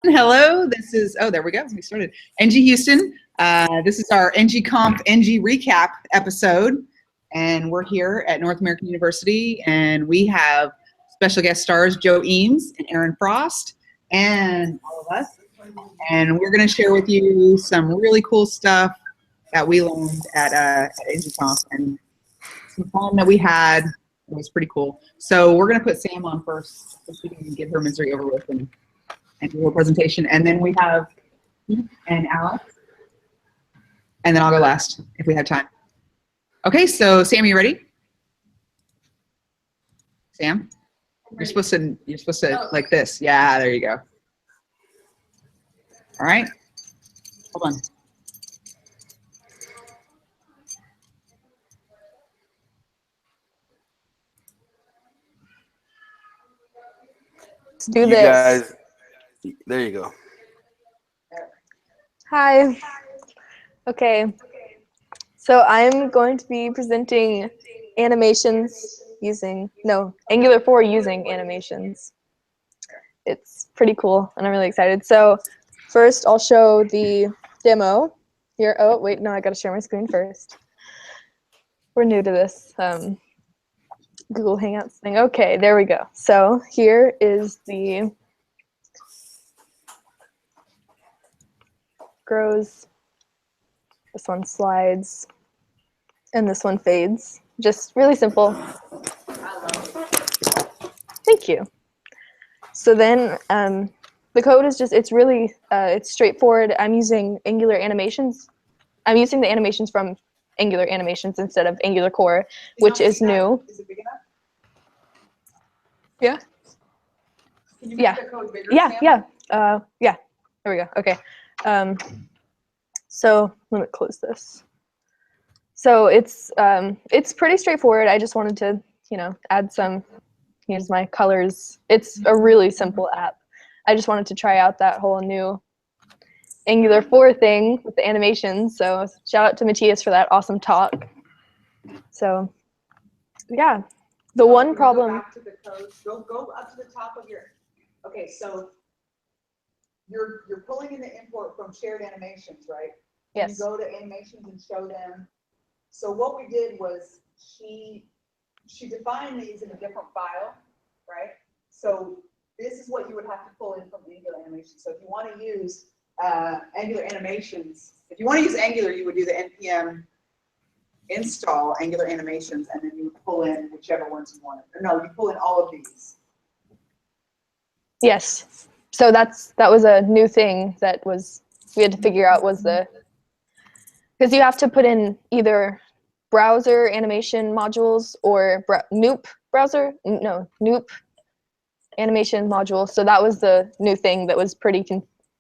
Hello, this is, oh, there we go. We started. ngHouston. This is our ng-conf, ngRecap episode. And we're here at North American University. And we have special guest stars, Joe Eames and Aaron Frost, and all of us. And we're going to share with you some really cool stuff that we learned at ng-conf and some fun that we had. It was pretty cool. So we're going to put Sam on first so she can get her misery over with and do her presentation. And then we have and Alex. And then I'll go last if we have time. Okay, so Sam, you ready? Sam? You're supposed to like this. Yeah, there you go. All right. Hold on. Let's do this. Guys, there you go. Hi. Okay. So I'm going to be presenting animations using, Angular 4 using animations. It's pretty cool and I'm really excited. So first I'll show the demo here. Oh, wait, no, I gotta share my screen first. We're new to this Google Hangouts thing. Okay, there we go. So here is the grows, this one slides, and this one fades. Just really simple. Thank you. So then the code is just, it's really, it's straightforward. I'm using Angular animations. I'm using the animations from Angular animations instead of Angular core, which is new. Is it big enough? Yeah. Can you make the code bigger, Sam? Yeah. There we go. Okay. So let me close this. So it's pretty straightforward. I just wanted to, add some, use my colors. It's a really simple app. I just wanted to try out that whole new Angular 4 thing with the animations. So shout out to Matthias for that awesome talk. So yeah, the one problem. Go back to the code. Go up to the top of your. Okay, so you're pulling in the import from shared animations, right? Yes. You go to animations and show them. So what we did was she defined these in a different file, right? So this is what you would have to pull in from Angular animations. So if you want to use Angular animations, if you want to use Angular, you would do the npm install Angular animations, and then you would pull in whichever ones you wanted. Or no, you pull in all of these. Yes. So that was a new thing that we had to figure out was because you have to put in either browser animation modules or Noop animation module. So that was the new thing that was pretty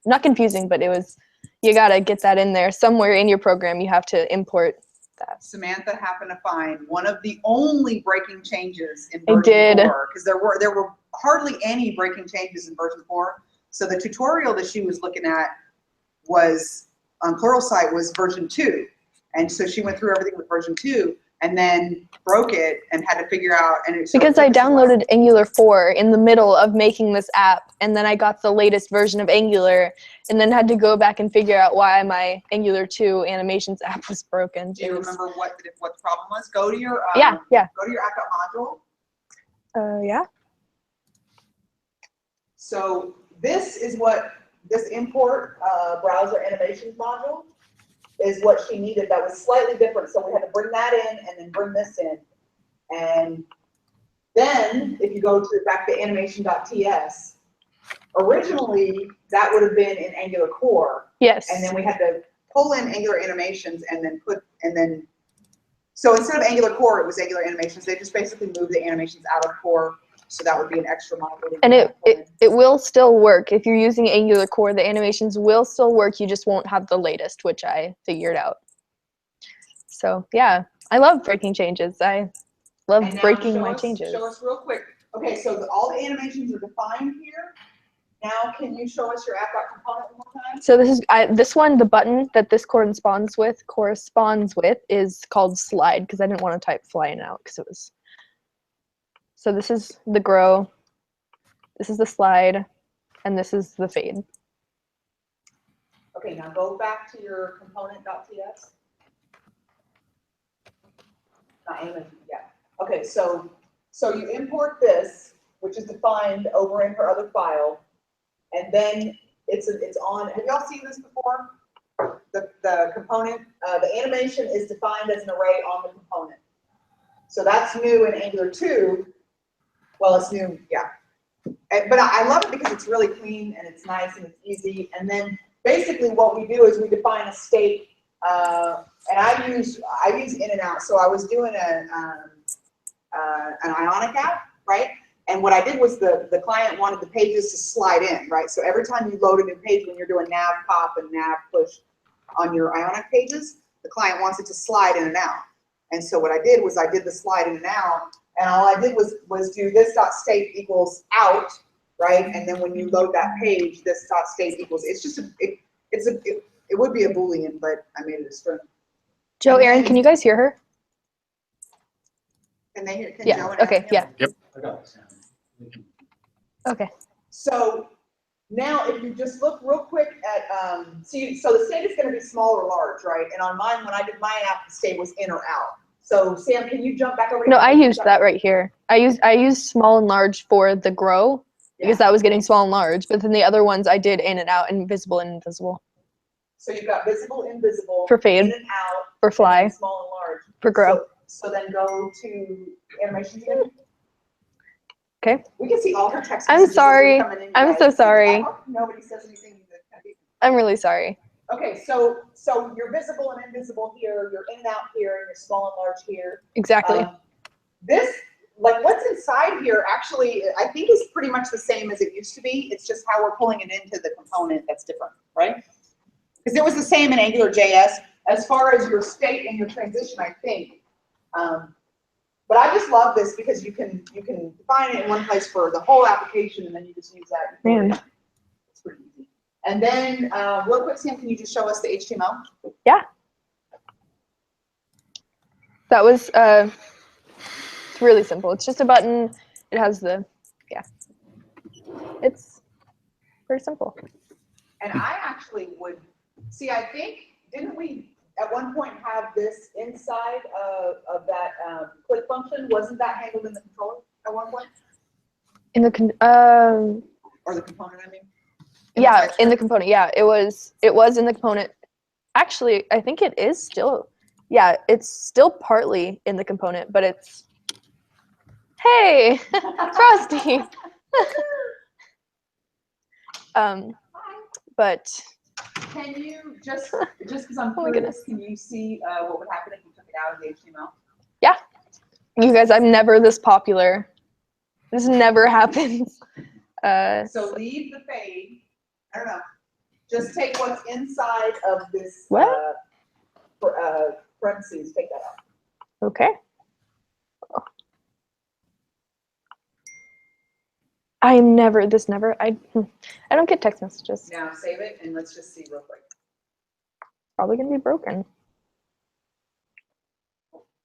not confusing, but it was, you gotta get that in there somewhere in your program. You have to import that. Samantha happened to find one of the only breaking changes in version 4, because there were hardly any breaking changes in version 4. So the tutorial that she was looking at was on Pluralsight was version 2, and so she went through everything with version 2 and then broke it and had to figure out. And because I downloaded Angular 4 in the middle of making this app, and then I got the latest version of Angular, and then had to go back and figure out why my Angular 2 animations app was broken. Do you remember what the problem was? Go to your yeah. Go to your app.module. Yeah. So this is what this import browser animations module is what she needed. That was slightly different. So we had to bring that in and then bring this in. And then if you go to back to animation.ts, originally that would have been in Angular core. Yes. And then we had to pull in Angular animations and then so instead of Angular core, it was Angular animations. They just basically moved the animations out of core. So that would be an extra module. And it will still work. If you're using Angular core, the animations will still work. You just won't have the latest, which I figured out. So yeah, I love breaking changes. I love breaking my changes. Show us real quick. Okay, so all the animations are defined here. Now, can you show us your app.component one more time? So this is this one. The button that this corresponds with is called slide, because I didn't want to type flying out because it was. So this is the grow, this is the slide, and this is the fade. Okay, now go back to your component.ts. Not animation, yeah. Okay, so you import this, which is defined over in her other file, and then it's on. Have y'all seen this before? The component, the animation is defined as an array on the component. So that's new in Angular 2. Well, it's new, yeah. But I love it because it's really clean and it's nice and it's easy. And then basically what we do is we define a state, and I use in and out. So I was doing an Ionic app, right? And what I did was the client wanted the pages to slide in, right? So every time you load a new page, when you're doing nav pop and nav push on your Ionic pages, the client wants it to slide in and out. And so what I did was I did the slide in and out, and all I did was do this dot state equals out, right? And then when you load that page, this dot state equals. It's just it would be a Boolean, but I made it a string. Joe, Aaron, can you guys hear her? Can they hear? Can Yeah. Joe and Okay. Aaron hear? Yeah. Yep. Okay. So now if you just look real quick at, so the state is going to be small or large, right? And on mine, when I did my app, the state was in or out. So Sam, can you jump back over? No, I used that right here. I used small and large for the grow because that was getting small and large. But then the other ones I did in and out and visible and invisible. So you've got visible, invisible, For fade, in and out, for fly, and small and large. for grow. So then go to animations again. Okay. We can see all her text. I'm messages sorry. coming in, I'm guys. so sorry. I hope nobody says anything. I'm really sorry. Okay, so you're visible and invisible here, you're in and out here, and you're small and large here. Exactly. This, like what's inside here, actually, I think is pretty much the same as it used to be. It's just how we're pulling it into the component that's different, right? Because it was the same in AngularJS as far as your state and your transition, I think. But I just love this because you can define it in one place for the whole application, and then you just use that. Man. It's pretty easy. And then, real quick, Sam, can you just show us the HTML? Yeah. That was it's really simple. It's just a button. It has the It's very simple. And I actually would see. I think didn't we at one point have this inside of that click function? Wasn't that handled in the controller at one point? In the Or the component, I mean. Yeah, in the component. Yeah, it was in the component. Actually, I think it is still. Yeah, it's still partly in the component, but it's. Hey, Frosty. But. Can you just because I'm Oh my curious, can you see what would happen if you took it out of the HTML? Yeah, you guys, I'm never this popular. This never happens. So leave the fade. I don't know. Just take what's inside of this What? parentheses. Take that out. Okay. I don't get text messages. Now save it and let's just see real quick. Probably gonna be broken.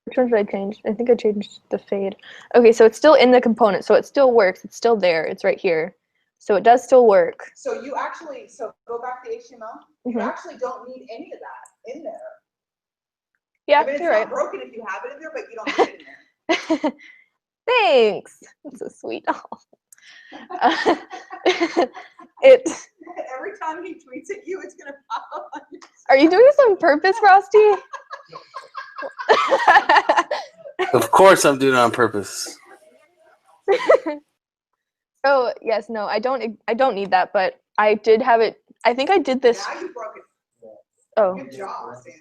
Which one did I change? I think I changed the fade. Okay, so it's still in the component, so it still works. It's still there. It's right here. So it does still work. So you actually, go back to HTML. You actually don't need any of that in there. Yeah, I mean, it's you're not right. broken if you have it in there, but you don't need it in there. Thanks. That's so sweet. Every time he tweets at you, it's gonna pop up on your screen. Are you doing this on purpose, Frosty? Of course I'm doing it on purpose. Oh yes, no, I don't need that, but I did have it. I think I did this. Now you broke it. Oh, Good job, Sam.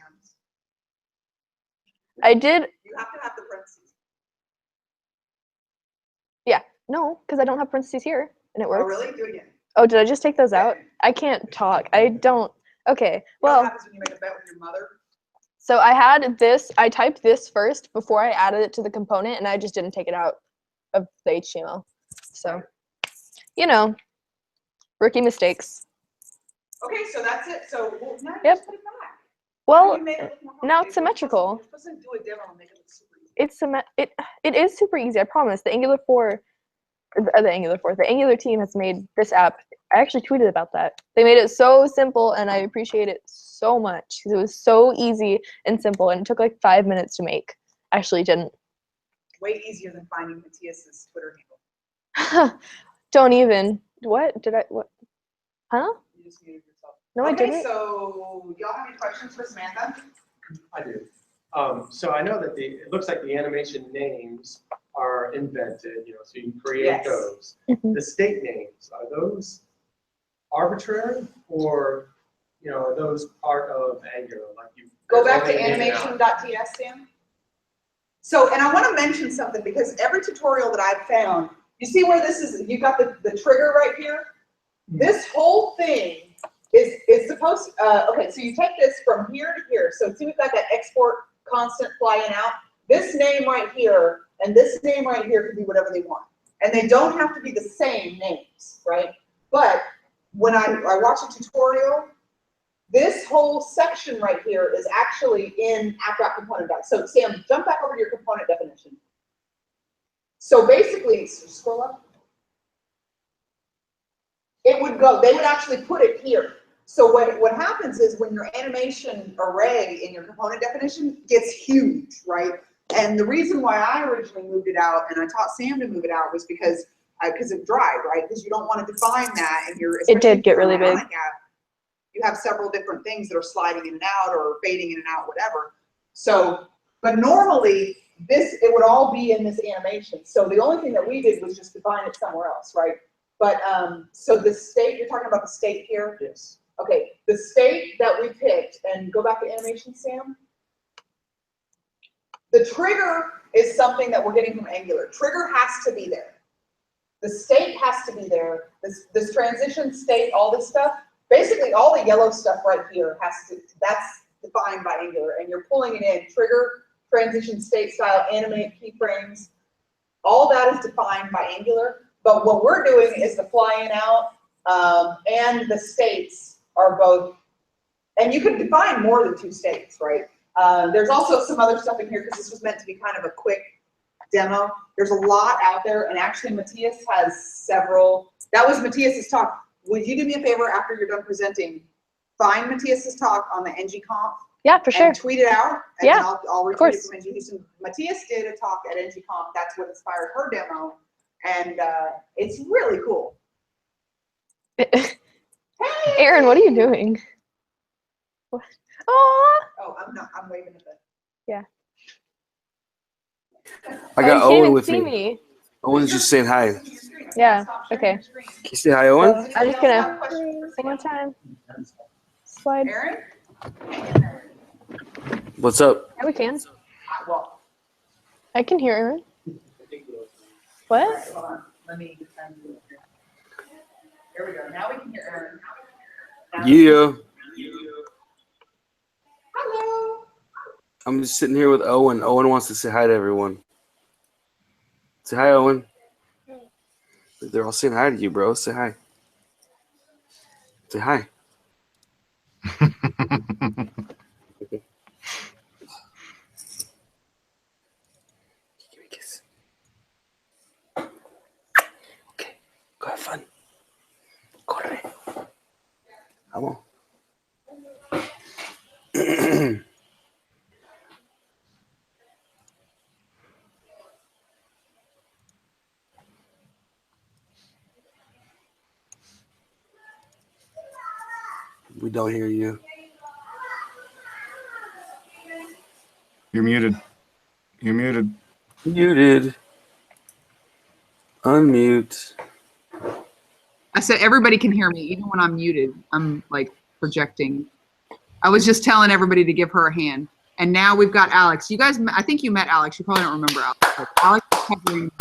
I did. You have to have the parentheses. Yeah, no, because I don't have parentheses here, and it works. Oh, really? Do it again. Oh, did I just take those out? I can't talk. I don't. Okay, well. What happens when you make a bet with your mother? So I had this. I typed this first before I added it to the component, and I just didn't take it out of the HTML. So, you know, rookie mistakes. Okay, so that's it. So now you Yep. just put it back. Well, You made it look more now it's complicated. symmetrical. You're supposed to do a demo and make it look super easy. It is super easy. I promise. The Angular 4 or the Angular 4. The Angular team has made this app. I actually tweeted about that. They made it so simple, and I appreciate it so much because it was so easy and simple, and it took like 5 minutes to make. Actually, didn't. Way easier than finding Matthias's Twitter handle. Don't even. What did I? What? Huh? You just muted yourself. No, I didn't. So y'all have any questions for Samantha? I do. So I know that it looks like the animation names are invented, so you can create those. Mhm. The state names, are those arbitrary, or are those part of Angular? Like you Go back to animation.ts, Sam. So, and I want to mention something because every tutorial that I've found, you see where this is, you got the trigger right here? This whole thing is supposed to, okay, so you take this from here to here. So see we've got that export constant flying out. This name right here and this name right here can be whatever they want. And they don't have to be the same names, right? But when I watch a tutorial, this whole section right here is actually in app.component. So Sam, jump back over to your component definition. So basically, scroll up. It would go, they would actually put it here. So what happens is when your animation array in your component definition gets huge, right? And the reason why I originally moved it out and I taught Sam to move it out was because it dried, right? Because you don't want to define that and you're, It did get really big. You have several different things that are sliding in and out or fading in and out, whatever. So, but normally it would all be in this animation. So the only thing that we did was just define it somewhere else, right? But so the state, you're talking about the state here? Yes. Okay, the state that we picked, and go back to animation, Sam. The trigger is something that we're getting from Angular. Trigger has to be there. The state has to be there. This transition state, all this stuff, basically all the yellow stuff right here that's defined by Angular, and you're pulling it in. Trigger, transition state style, animate, keyframes, all that is defined by Angular. But what we're doing is the fly in out and the states are both, and you can define more than 2 states, right? There's also some other stuff in here because this was meant to be kind of a quick demo. There's a lot out there, and actually Matthias has several. That was Matthias's talk. Would you do me a favor after you're done presenting? Find Matthias's talk on the ng-conf. Yeah, for sure. And tweet it out, and yeah, then I'll retweet it from ngHouston. Matthias did a talk at ng-conf. That's what inspired her demo, and it's really cool. Hey! Aaron, what are you doing? What? Oh, I'm not. I'm waving at them. Yeah. I got Owen with see me. Owen's just saying hi. Yeah, okay. Can you say hi, Owen? So, I'm just gonna one more time. Slide. Aaron? What's up? Yeah, we can. Well, I can hear Aaron. What? hold on. Let me defend you. There we go. Now we can hear Aaron. Yeah. Hello. I'm just sitting here with Owen. Owen wants to say hi to everyone. Say hi, Owen. They're all saying hi to you, bro. Say hi. Say hi. Give me a kiss. Okay, go have fun. Corre. Vamos. We don't hear you. You're muted. You're muted. Muted. Unmute. I said everybody can hear me, even when I'm muted. I'm like projecting. I was just telling everybody to give her a hand. And now we've got Alex. You guys, I think you met Alex. You probably don't remember Alex. But Alex is covering.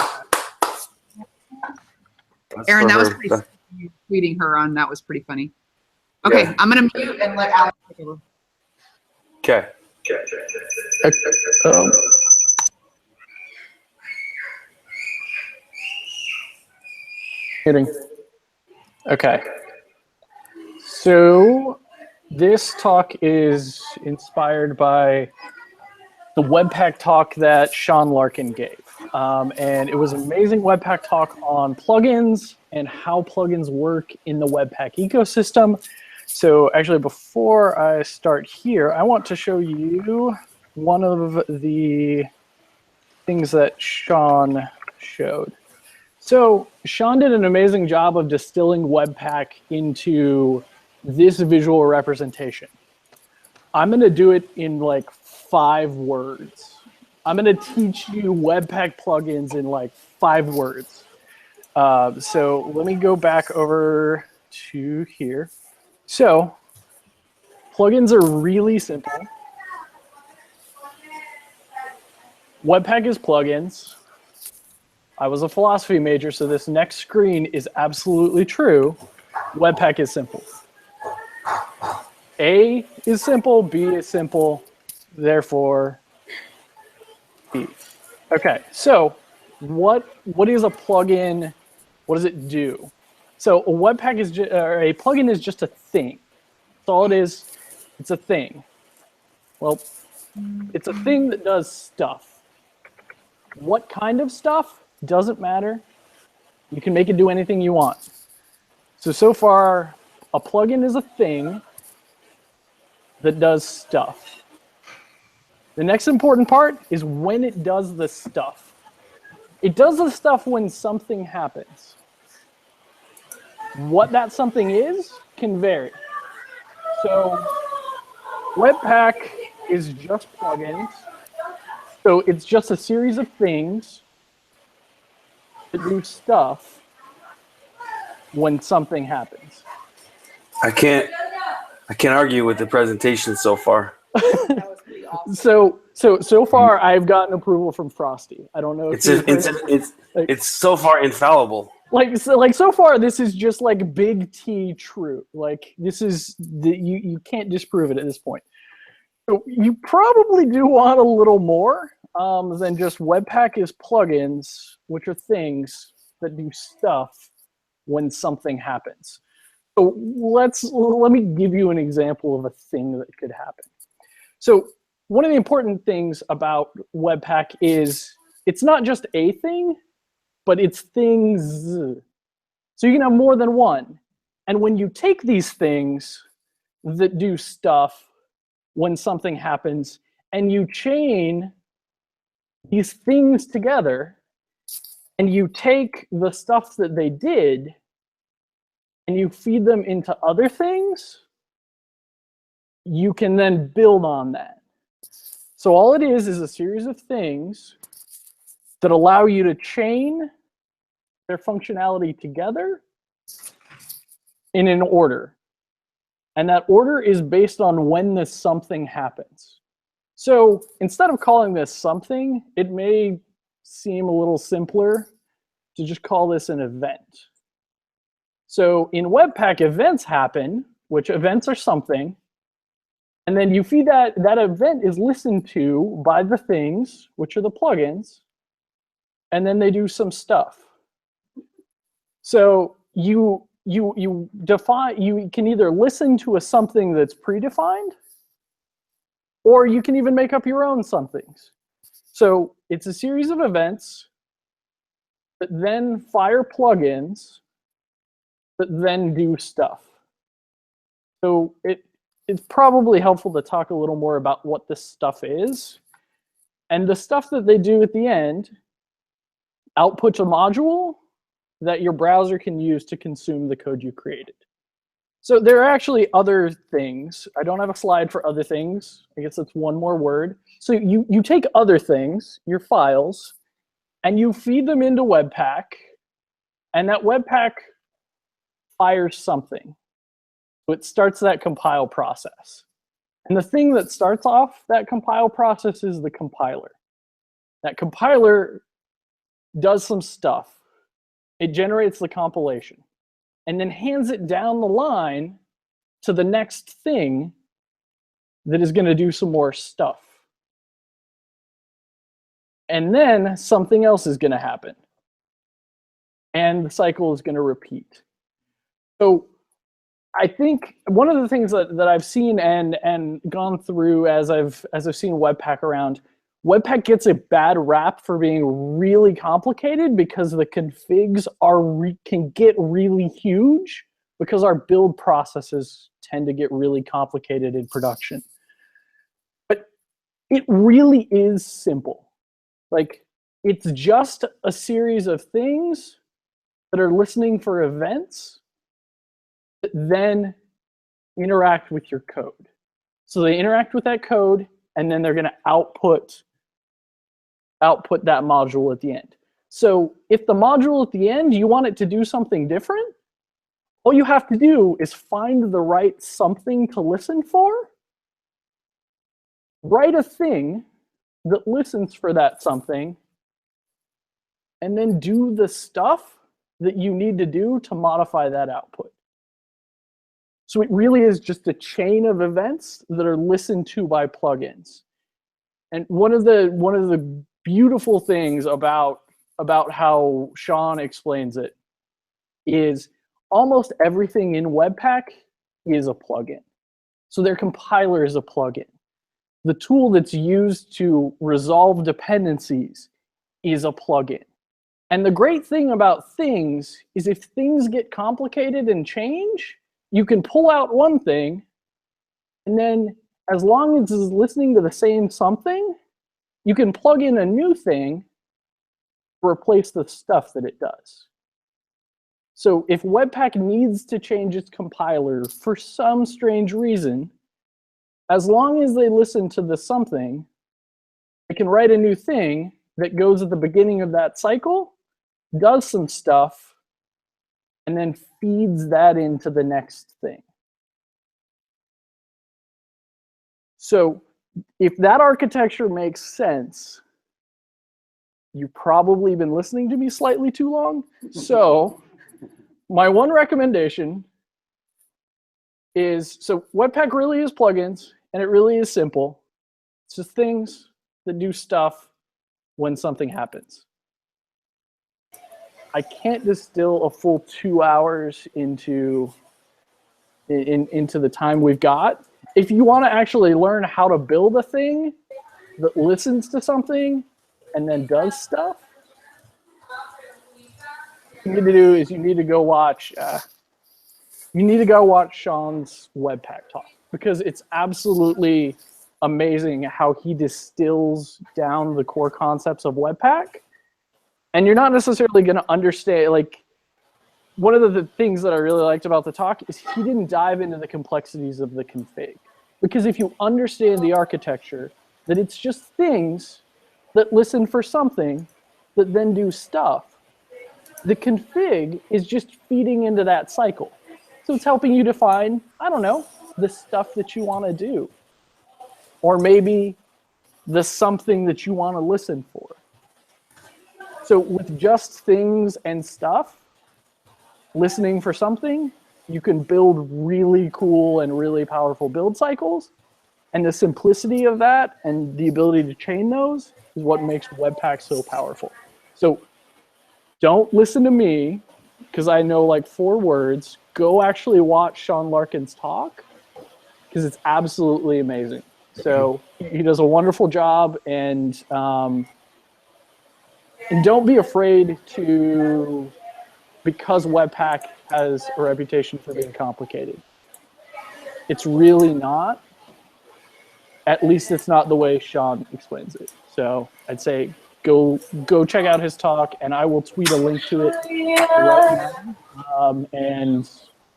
Aaron, that was pretty funny. Tweeting her on, that was pretty funny. Okay, yeah. I'm going to mute and let Alex take over. Okay. Hitting. Okay. So this talk is inspired by the webpack talk that Sean Larkin gave. And it was an amazing Webpack talk on plugins and how plugins work in the Webpack ecosystem. So actually, before I start here, I want to show you one of the things that Sean showed. So Sean did an amazing job of distilling Webpack into this visual representation. I'm going to do it in like 5 words. I'm going to teach you Webpack plugins in like 5 words. So let me go back over to here. So plugins are really simple. Webpack is plugins. I was a philosophy major, so this next screen is absolutely true. Webpack is simple. A is simple, B is simple, therefore B. Okay, so what is a plugin? What does it do? So a Webpack is or a plugin is just a thing. That's all it is. It's a thing. Well, it's a thing that does stuff. What kind of stuff? Doesn't matter. You can make it do anything you want. So far, a plugin is a thing that does stuff. The next important part is when it does the stuff. It does the stuff when something happens. What that something is can vary. So Webpack is just plugins. So it's just a series of things that do stuff when something happens. I can't argue with the presentation so far. That was pretty awesome. So far I've gotten approval from Frosty. I don't know if It's so far infallible. so far this is just like big T true. Like this is you can't disprove it at this point. So you probably do want a little more than just Webpack is plugins, which are things that do stuff when something happens. So let me give you an example of a thing that could happen. So one of the important things about Webpack is it's not just a thing, but it's things. So you can have more than one. And when you take these things that do stuff when something happens and you chain these things together and you take the stuff that they did and you feed them into other things, you can then build on that. So all it is a series of things that allow you to chain their functionality together in an order. And that order is based on when this something happens. So instead of calling this something, it may seem a little simpler to just call this an event. So in Webpack, events happen, which events are something. And then you feed that event is listened to by the things, which are the plugins. And then they do some stuff. So you can either listen to a something that's predefined, or you can even make up your own somethings. So it's a series of events that then fire plugins that then do stuff. So it's probably helpful to talk a little more about what this stuff is. And the stuff that they do at the end outputs a module that your browser can use to consume the code you created. So there are actually other things. I don't have a slide for other things. I guess that's one more word. So you take other things, your files, and you feed them into Webpack, and that Webpack fires something. So it starts that compile process. And the thing that starts off that compile process is the compiler. That compiler does some stuff. It generates the compilation and then hands it down the line to the next thing that is going to do some more stuff. And then something else is going to happen. And the cycle is going to repeat. So I think one of the things that I've seen and gone through as I've seen Webpack around, Webpack gets a bad rap for being really complicated because the configs can get really huge because our build processes tend to get really complicated in production. But it really is simple. Like, it's just a series of things that are listening for events that then interact with your code. So they interact with that code, and then they're going to output that module at the end. So if the module at the end, you want it to do something different, all you have to do is find the right something to listen for, write a thing that listens for that something, and then do the stuff that you need to do to modify that output. So it really is just a chain of events that are listened to by plugins. And one of the beautiful things about how Sean explains it is almost everything in Webpack is a plugin. So their compiler is a plugin. The tool that's used to resolve dependencies is a plugin. And the great thing about things is if things get complicated and change, you can pull out one thing, and then as long as it's listening to the same something, you can plug in a new thing to replace the stuff that it does. So if Webpack needs to change its compiler for some strange reason, as long as they listen to the something, they can write a new thing that goes at the beginning of that cycle, does some stuff, and then feeds that into the next thing. So if that architecture makes sense, you've probably been listening to me slightly too long. So my one recommendation is, so Webpack really is plugins, and it really is simple. It's just things that do stuff when something happens. I can't distill a full 2 hours into the time we've got. If you want to actually learn how to build a thing that listens to something and then does stuff, what you need to do is you need to go watch Sean's Webpack talk, because it's absolutely amazing how he distills down the core concepts of Webpack. And you're not necessarily going to understand, like, one of the things that I really liked about the talk is he didn't dive into the complexities of the config. Because if you understand the architecture, that it's just things that listen for something that then do stuff, the config is just feeding into that cycle. So it's helping you define, I don't know, the stuff that you want to do. Or maybe the something that you want to listen for. So with just things and stuff, listening for something, you can build really cool and really powerful build cycles. And the simplicity of that and the ability to chain those is what makes Webpack so powerful. So don't listen to me, because I know like 4 words. Go actually watch Sean Larkin's talk, because it's absolutely amazing. So he does a wonderful job, and don't be afraid to, because Webpack has a reputation for being complicated. It's really not. At least it's not the way Sean explains it. So I'd say go check out his talk, and I will tweet a link to it right now. And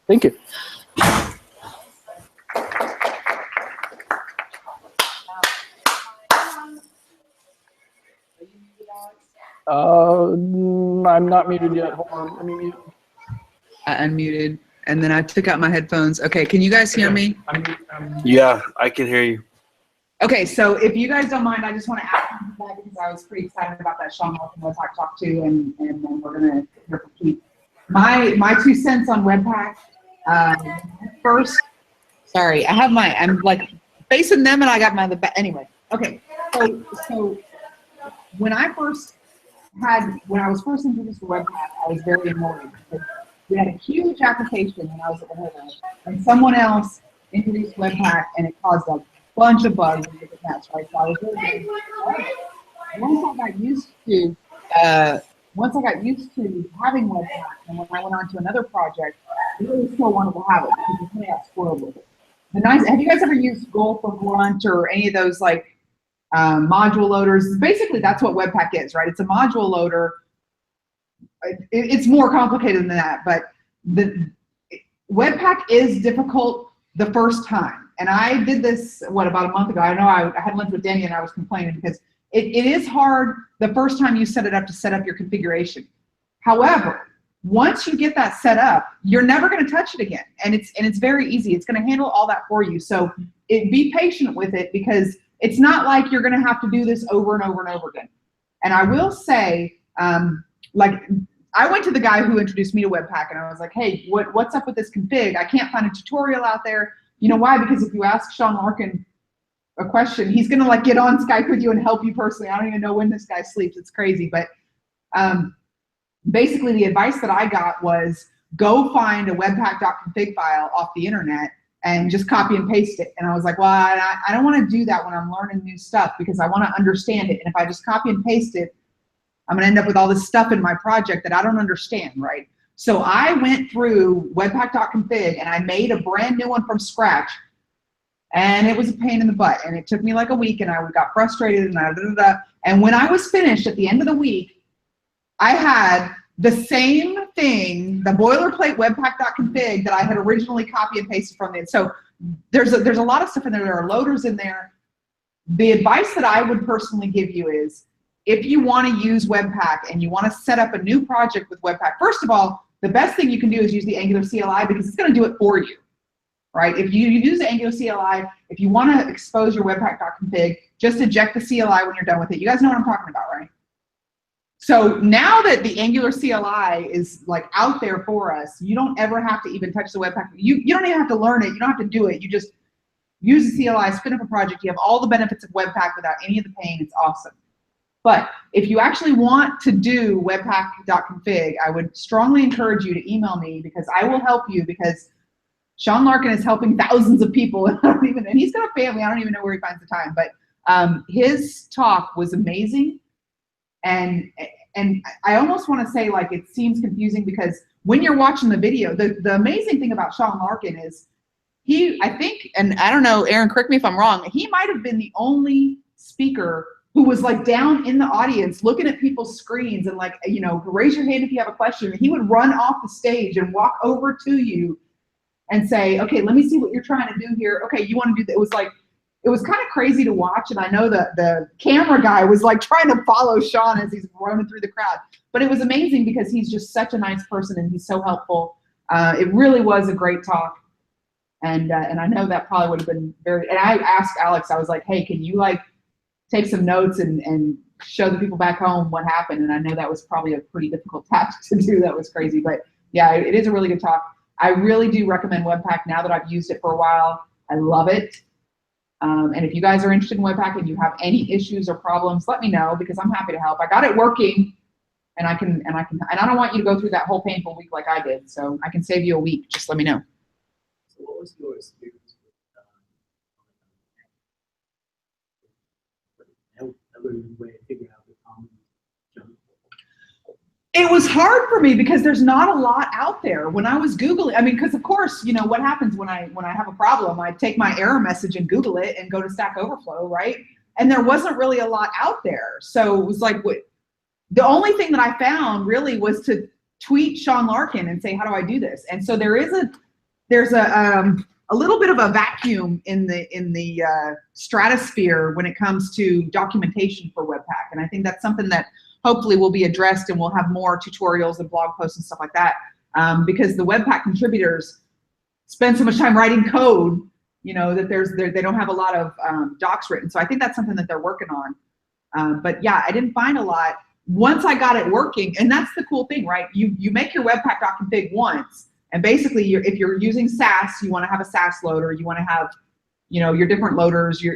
thank you. I'm not muted yet. Hold on. Let me mute. I unmuted, and then I took out my headphones. Okay, can you guys hear me? Yeah, I can hear you. Okay, so if you guys don't mind, I just want to add something to that, because I was pretty excited about that Sean Larkin Webpack talk too, and then we're gonna hear from Keith. My 2 cents on Webpack. First, sorry, I'm like facing them, and I got my other back. Anyway, okay. So when I was first introduced to Webpack, I was very annoyed because we had a huge application and I was at home, and someone else introduced Webpack, and it caused a bunch of bugs. match, right? So I was really once I got used to having webpack, and when I went on to another project, I really still wanted to have it because I kind of got spoiled with it. Have you guys ever used Gulf or Grunt or any of those like module loaders? Basically, that's what webpack is, right? It's a module loader. It's more complicated than that, but the webpack is difficult the first time. And I did this, about a month ago. I know I had lunch with Danny and I was complaining because it is hard the first time you set it up to set up your configuration. However, once you get that set up, you're never going to touch it again. And it's very easy. It's going to handle all that for you. So be patient with it because it's not like you're going to have to do this over and over and over again. And I will say, like, I went to the guy who introduced me to webpack and I was like, hey, what's up with this config? I can't find a tutorial out there. You know why? Because if you ask Sean Larkin a question, he's going to like get on Skype with you and help you personally. I don't even know when this guy sleeps. It's crazy. But basically the advice that I got was go find a webpack.config file off the internet and just copy and paste it. And I was like, well, I don't want to do that when I'm learning new stuff because I want to understand it. And if I just copy and paste it, I'm going to end up with all this stuff in my project that I don't understand, right? So I went through webpack.config and I made a brand new one from scratch. And it was a pain in the butt. And it took me like a week and I got frustrated and And when I was finished at the end of the week, I had the same thing, the boilerplate webpack.config that I had originally copied and pasted from it. So there's a lot of stuff in there. There are loaders in there. The advice that I would personally give you is if you want to use webpack and you want to set up a new project with webpack, first of all, the best thing you can do is use the Angular CLI because it's going to do it for you, right? If you use the Angular CLI, if you want to expose your webpack.config, just eject the CLI when you're done with it. You guys know what I'm talking about, right? So now that the Angular CLI is like out there for us, you don't ever have to even touch the webpack. You don't even have to learn it. You don't have to do it. You just use the CLI, spin up a project. You have all the benefits of webpack without any of the pain. It's awesome. But if you actually want to do webpack.config, I would strongly encourage you to email me because I will help you because Sean Larkin is helping thousands of people and he's got a family. I don't even know where he finds the time, but his talk was amazing. And I almost want to say like it seems confusing because when you're watching the video, the amazing thing about Sean Larkin is I think, and I don't know, Aaron, correct me if I'm wrong, he might have been the only speaker who was like down in the audience looking at people's screens and like, you know, raise your hand if you have a question. He would run off the stage and walk over to you and say, okay, let me see what you're trying to do here. Okay, you want to do that? It was kind of crazy to watch. And I know that the camera guy was like trying to follow Sean as he's roaming through the crowd. But it was amazing because he's just such a nice person and he's so helpful. It really was a great talk. And I know that probably would have been and I asked Alex, I was like, hey, can you like take some notes and show the people back home what happened? And I know that was probably a pretty difficult task to do. That was crazy. But yeah, it is a really good talk. I really do recommend Webpack now that I've used it for a while. I love it. And if you guys are interested in Webpack and you have any issues or problems, let me know because I'm happy to help. I got it working and I don't want you to go through that whole painful week like I did. So I can save you a week. Just let me know. So what was your experience with way to figure out the common jump? It was hard for me because there's not a lot out there. When I was Googling, I mean, because of course, you know, what happens when I have a problem, I take my error message and Google it and go to Stack Overflow, right? And there wasn't really a lot out there. So it was like, the only thing that I found really was to tweet Sean Larkin and say, how do I do this? And so there's a little bit of a vacuum in the stratosphere when it comes to documentation for Webpack. And I think that's something that hopefully will be addressed and we'll have more tutorials and blog posts and stuff like that because the Webpack contributors spend so much time writing code, you know, that they don't have a lot of docs written. So I think that's something that they're working on. But yeah, I didn't find a lot. Once I got it working, and that's the cool thing, right? You make your webpack.config once, and basically if you're using Sass, you want to have a Sass loader, you want to have, you know, your different loaders, your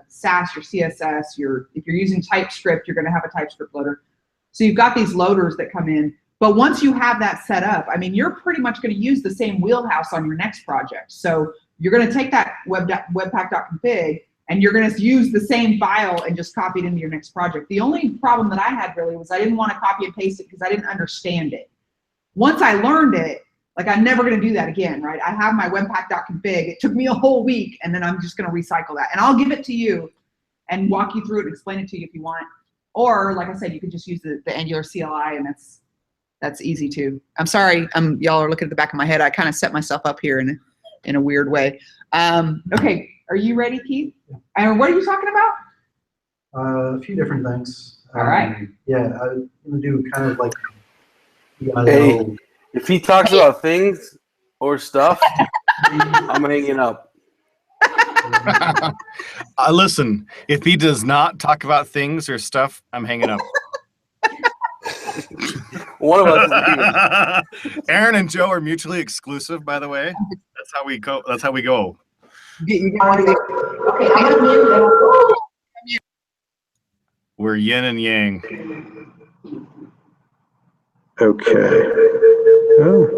Sass, your CSS, if you're using TypeScript, you're going to have a TypeScript loader. So you've got these loaders that come in. But once you have that set up, I mean, you're pretty much going to use the same wheelhouse on your next project. So you're going to take that webpack.config and you're going to use the same file and just copy it into your next project. The only problem that I had really was I didn't want to copy and paste it because I didn't understand it. Once I learned it, like I'm never going to do that again, right? I have my webpack.config. It took me a whole week, and then I'm just going to recycle that. And I'll give it to you and walk you through it and explain it to you if you want. Or like I said, you can just use the Angular CLI, and that's easy too. I'm sorry, y'all are looking at the back of my head. I kind of set myself up here in a weird way. Okay, are you ready, Keith? And what are you talking about? A few different things. All right. Yeah, I'm gonna do kind of like Hey, if he talks about things or stuff, I'm hanging up. Listen, if he does not talk about things or stuff, I'm hanging up. One of us is leaving. Aaron and Joe are mutually exclusive, by the way. That's how we go. That's how we go. You get one of these. Okay, I'm gonna mute. We're yin and yang. Okay. Oh.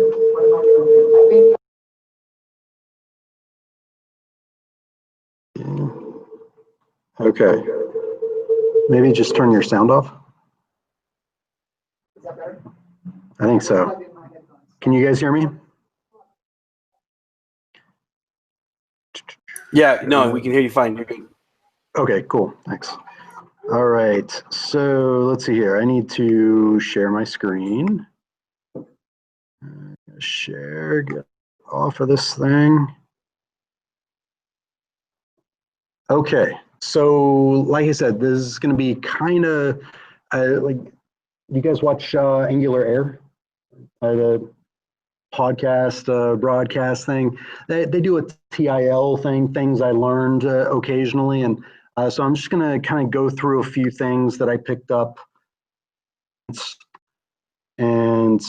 Okay. Maybe just turn your sound off. Is that better? I think so. Can you guys hear me? Yeah, no, we can hear you fine. You're good. Okay, cool. Thanks. All right. So let's see here. I need to share my screen. Share, get off of this thing. Okay. So like I said, this is going to be kind of like, you guys watch Angular Air? The podcast, broadcast thing. They do a TIL thing, things I learned occasionally. And so I'm just going to kind of go through a few things that I picked up. And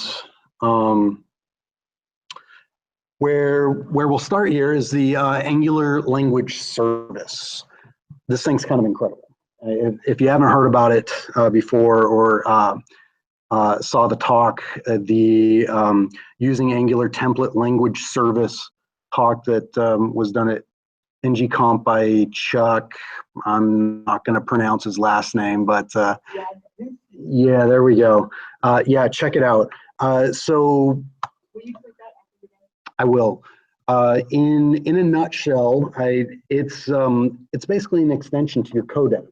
where we'll start here is the Angular language service. This thing's kind of incredible. If you haven't heard about it before or saw the talk, the using Angular template language service talk that was done at ngConf by Chuck. I'm not going to pronounce his last name, but yeah, there we go. Yeah, check it out. So I will. In a nutshell, it's basically an extension to your code editor.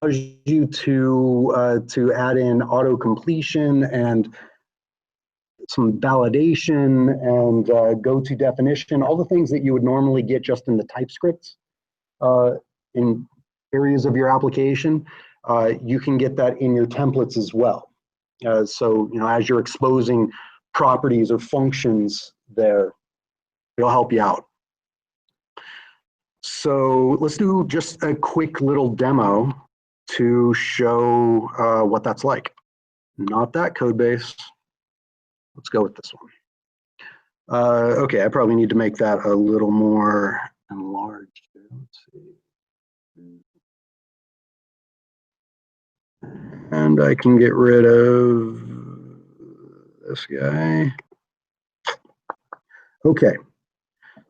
Allows you to add in auto completion and some validation and go-to definition, all the things that you would normally get just in the TypeScript in areas of your application. You can get that in your templates as well. So as you're exposing properties or functions there, it'll help you out. So let's do just a quick little demo to show what that's like. Not that code base. Let's go with this one. Okay, I probably need to make that a little more enlarged. Let's see. And I can get rid of this guy. Okay.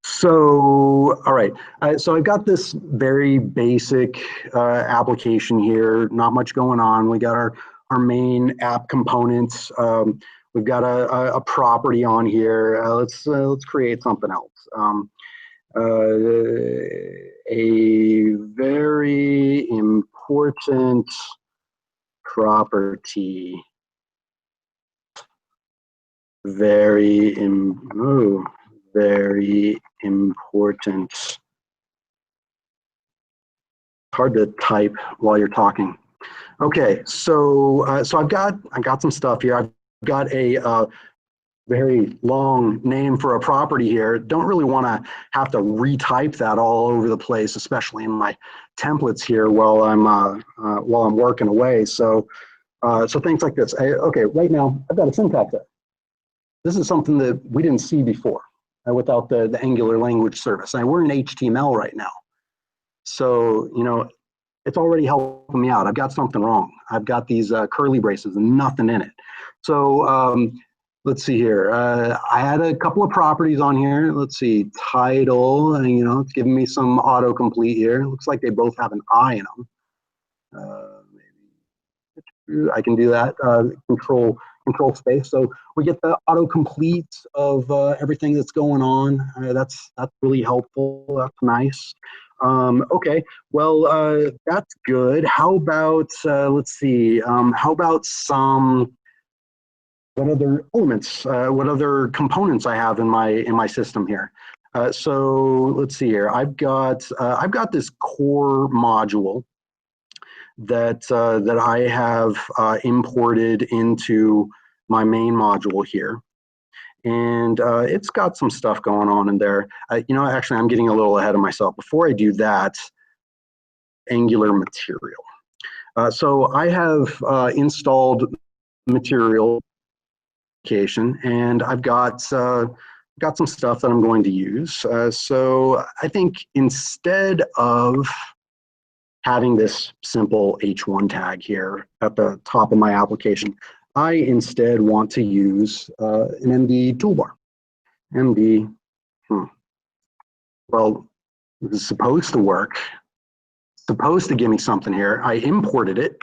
So, all right. So I've got this very basic application here. Not much going on. We got our main app components. We've got a property on here. Let's create something else. A very important property. Very important. Hard to type while you're talking. Okay, so I've got some stuff here. I've got a very long name for a property here. Don't really want to have to retype that all over the place, especially in my templates here while I'm working away. So things like this. Okay, right now I've got a syntax there. This is something that we didn't see before without the Angular language service. And we're in HTML right now. So, it's already helping me out. I've got something wrong. I've got these curly braces and nothing in it. So let's see here. I had a couple of properties on here. Let's see, title, and it's giving me some autocomplete here. Looks like they both have an I in them. Maybe I can do that. Control space. So we get the autocomplete of everything that's going on. That's really helpful. That's nice. Okay, well, that's good. How about let's see. How about some? What other elements? What other components I have in my system here? So let's see here. I've got this core module that I have imported into my main module here, and it's got some stuff going on in there. Actually, I'm getting a little ahead of myself. Before I do that, Angular material. So I have installed material application, and I've got some stuff that I'm going to use. So I think instead of having this simple H1 tag here at the top of my application, I instead want to use an MD toolbar. MD, well, this is supposed to work, supposed to give me something here. I imported it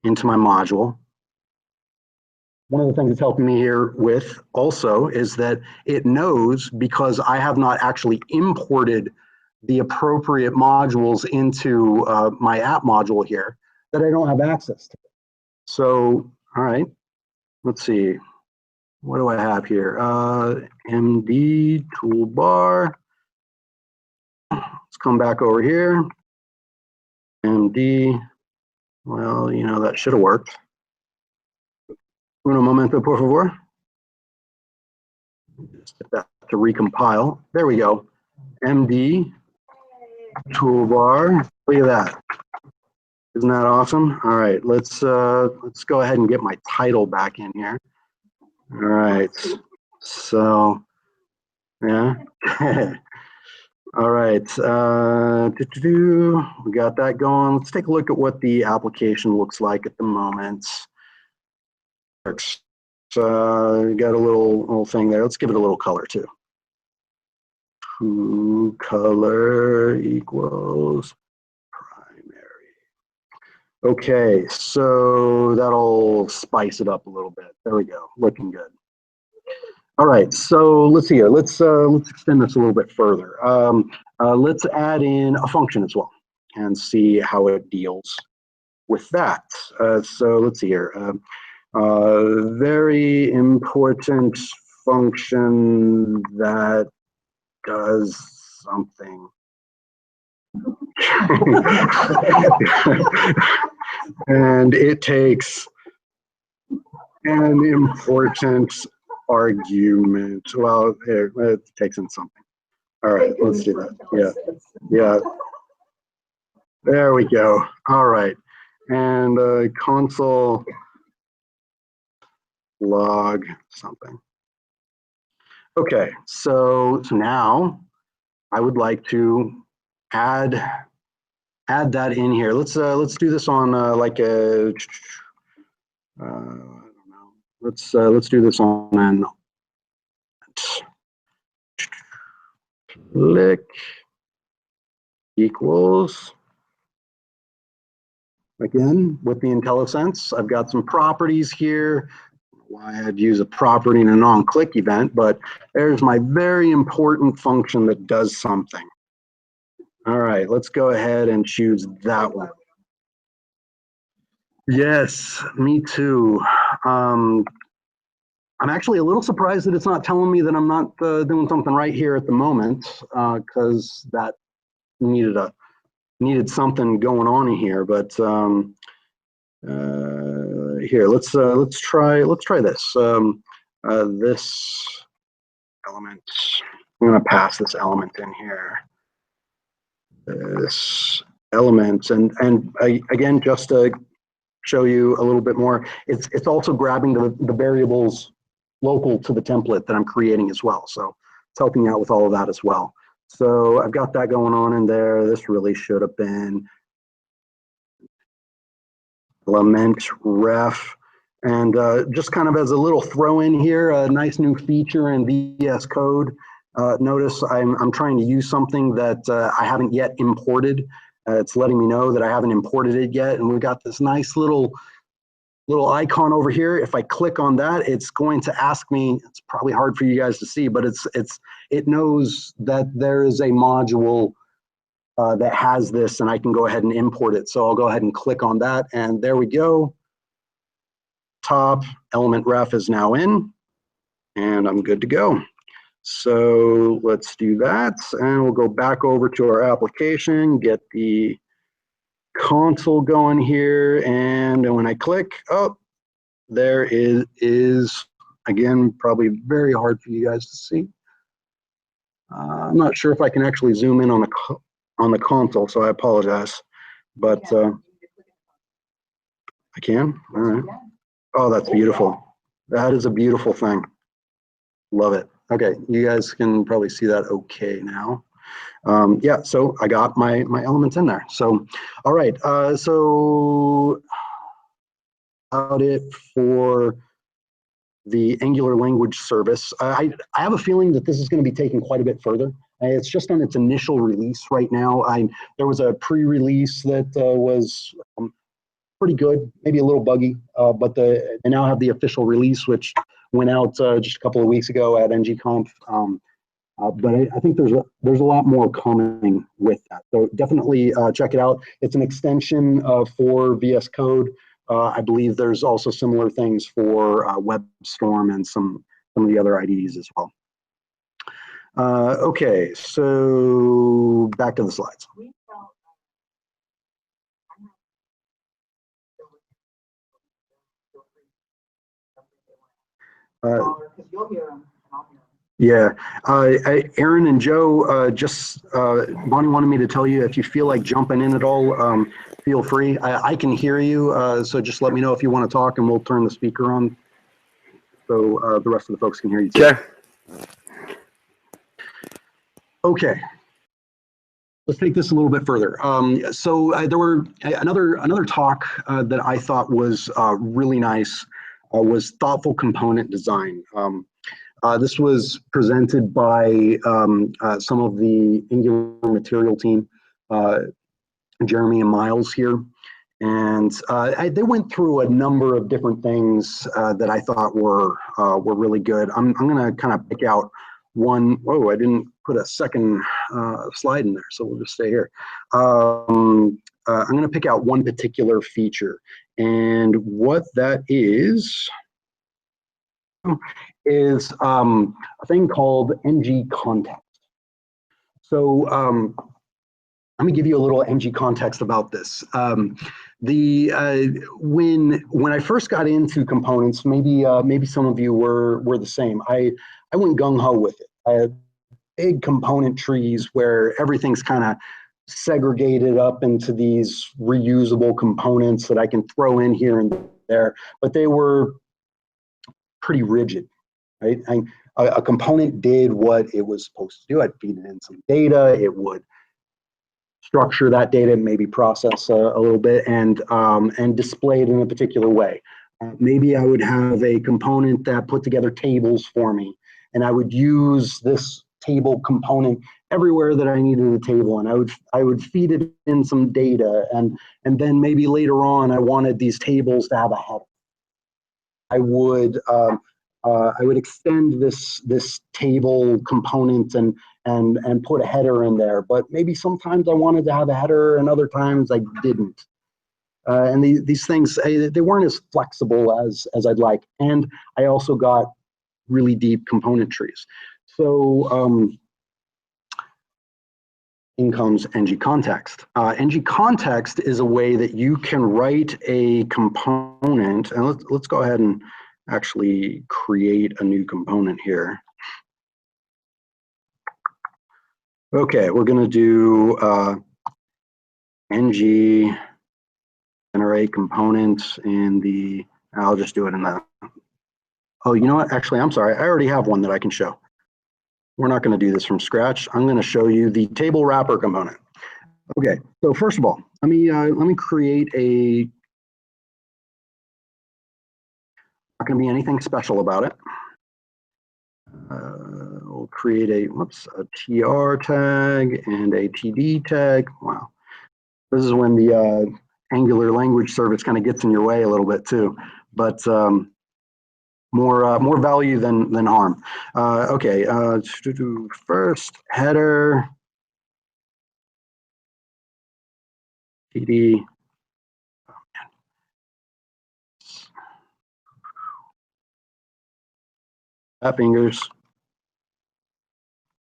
into my module. One of the things it's helping me here with also is that it knows, because I have not actually imported the appropriate modules into my app module here, that I don't have access to it. So, all right, let's see. What do I have here? MD toolbar. Let's come back over here. MD. Well, that should have worked. Uno momento, por favor. Just get that to recompile. There we go. MD toolbar. Look at that. Isn't that awesome? All right, let's go ahead and get my title back in here. All right. So, yeah. All right. We got that going. Let's take a look at what the application looks like at the moment. Got a little thing there. Let's give it a little color too. Color equals primary. Okay, so that'll spice it up a little bit. There we go, looking good. All right, so let's see here. Let's extend this a little bit further. Let's add in a function as well and see how it deals with that. So let's see here. Very important function that does something. And it takes an important argument. Well, here, it takes in something. All right, let's do that. Yeah. There we go. All right. And console log something. Okay, so now I would like to add that in here. Let's do this on like a I don't know. Let's do this on an click equals. Again, with the IntelliSense, I've got some properties here. Why I'd use a property in a non-click event, but there's my very important function that does something. All right, let's go ahead and choose that one. Yes, me too. I'm actually a little surprised that it's not telling me that I'm not doing something right here at the moment, because that needed something going on in here. But here, let's try this. This element. I'm going to pass this element in here. This element, and again, just to show you a little bit more, it's also grabbing the variables local to the template that I'm creating as well. So it's helping out with all of that as well. So I've got that going on in there. This really should have been element ref. And just kind of as a little throw in here, a nice new feature in VS Code. Notice I'm trying to use something that I haven't yet imported. It's letting me know that I haven't imported it yet. And we've got this nice little icon over here. If I click on that, it's going to ask me, it's probably hard for you guys to see, but it knows that there is a module that has this, and I can go ahead and import it. So I'll go ahead and click on that, and there we go. Top element ref is now in, and I'm good to go. So let's do that, and we'll go back over to our application, get the console going here, and when I click, oh, there is again, probably very hard for you guys to see. I'm not sure if I can actually zoom in on the console, so I apologize, but I can. All right. Oh, that's beautiful. That is a beautiful thing. Love it. Okay, you guys can probably see that okay now. Yeah, so I got my elements in there. So, all right. So about it for the Angular language service. I have a feeling that this is going to be taken quite a bit further. It's just on its initial release right now. There was a pre-release that was pretty good, maybe a little buggy, but they now have the official release, which went out just a couple of weeks ago at ngConf. But I think there's a lot more coming with that. So definitely check it out. It's an extension for VS Code. I believe there's also similar things for WebStorm and some of the other IDEs as well. Okay, so back to the slides. Yeah, Aaron and Joe, Bonnie wanted me to tell you, if you feel like jumping in at all, feel free. I can hear you, so just let me know if you want to talk, and we'll turn the speaker on so the rest of the folks can hear you too. Okay. Let's take this a little bit further. So there were another talk that I thought was really nice was thoughtful component design. This was presented by some of the Angular material team, Jeremy and Miles here. And they went through a number of different things that I thought were really good. I'm going to kind of pick out one. Whoa, I didn't put a second slide in there, so we'll just stay here. I'm going to pick out one particular feature, and what that is a thing called ng-context. So let me give you a little ng context about this. When I first got into components, maybe some of you were the same. I went gung-ho with it. I had big component trees where everything's kind of segregated up into these reusable components that I can throw in here and there, but they were pretty rigid, right? A component did what it was supposed to do. I'd feed it in some data, it would structure that data, maybe process a little bit, and display it in a particular way. Maybe I would have a component that put together tables for me, and I would use this table component everywhere that I needed a table, and I would feed it in some data, and then maybe later on I wanted these tables to have a header. I would extend this table component and put a header in there, but maybe sometimes I wanted to have a header and other times I didn't. And these things, they weren't as flexible as I'd like. And I also got really deep component trees. So in comes ng-context. ng-context is a way that you can write a component, and let's go ahead and actually create a new component here. Okay, we're going to do ng generate components in the, I'll just do it in the, oh, you know what? Actually, I'm sorry. I already have one that I can show. We're not going to do this from scratch. I'm going to show you the table wrapper component. Okay, so first of all, let me create a Not going to be anything special about it. We'll create a TR tag and a TD tag. Wow. This is when the Angular language service kind of gets in your way a little bit too, but more value than harm. Okay, first header, TD. Fingers.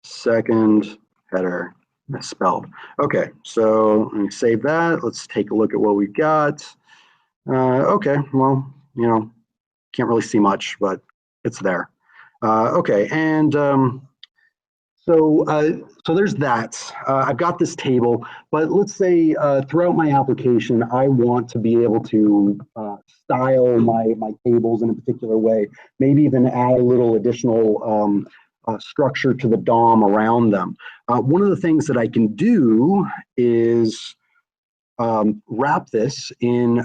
Second header misspelled. Okay, so let me save that. Let's take a look at what we got. Okay, well, you know, can't really see much, but it's there. Okay, and so there's that. I've got this table, but let's say throughout my application, I want to be able to style my tables in a particular way, maybe even add a little additional structure to the DOM around them. One of the things that I can do is wrap this in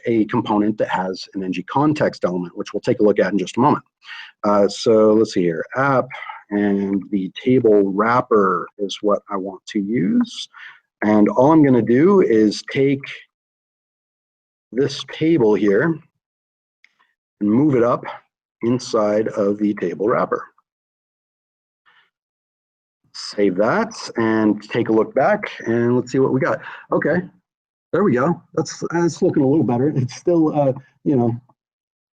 a component that has an ng-context element, which we'll take a look at in just a moment. So let's see here, app, and the table wrapper is what I want to use. And all I'm going to do is take this table here and move it up inside of the table wrapper. Save that and take a look back and let's see what we got. Okay, there we go. That's looking a little better. It's still, you know,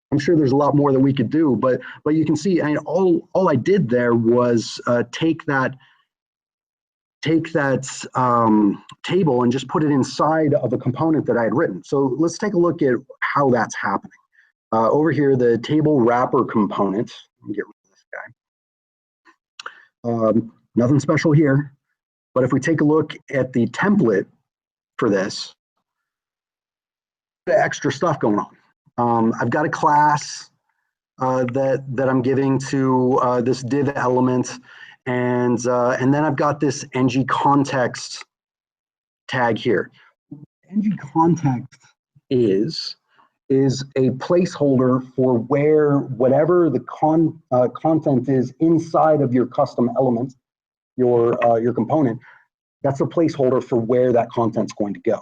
I'm sure there's a lot more that we could do, but you can see, I mean, all I did there was take that table and just put it inside of a component that I had written. So let's take a look at how that's happening. Over here, the table wrapper component. Let me get rid of this guy. Nothing special here, but if we take a look at the template for this, extra stuff going on. I've got a class that I'm giving to this div element, and then I've got this ng-context tag here. ng-context is a placeholder for where whatever the content is inside of your custom element, your component, that's a placeholder for where that content's going to go.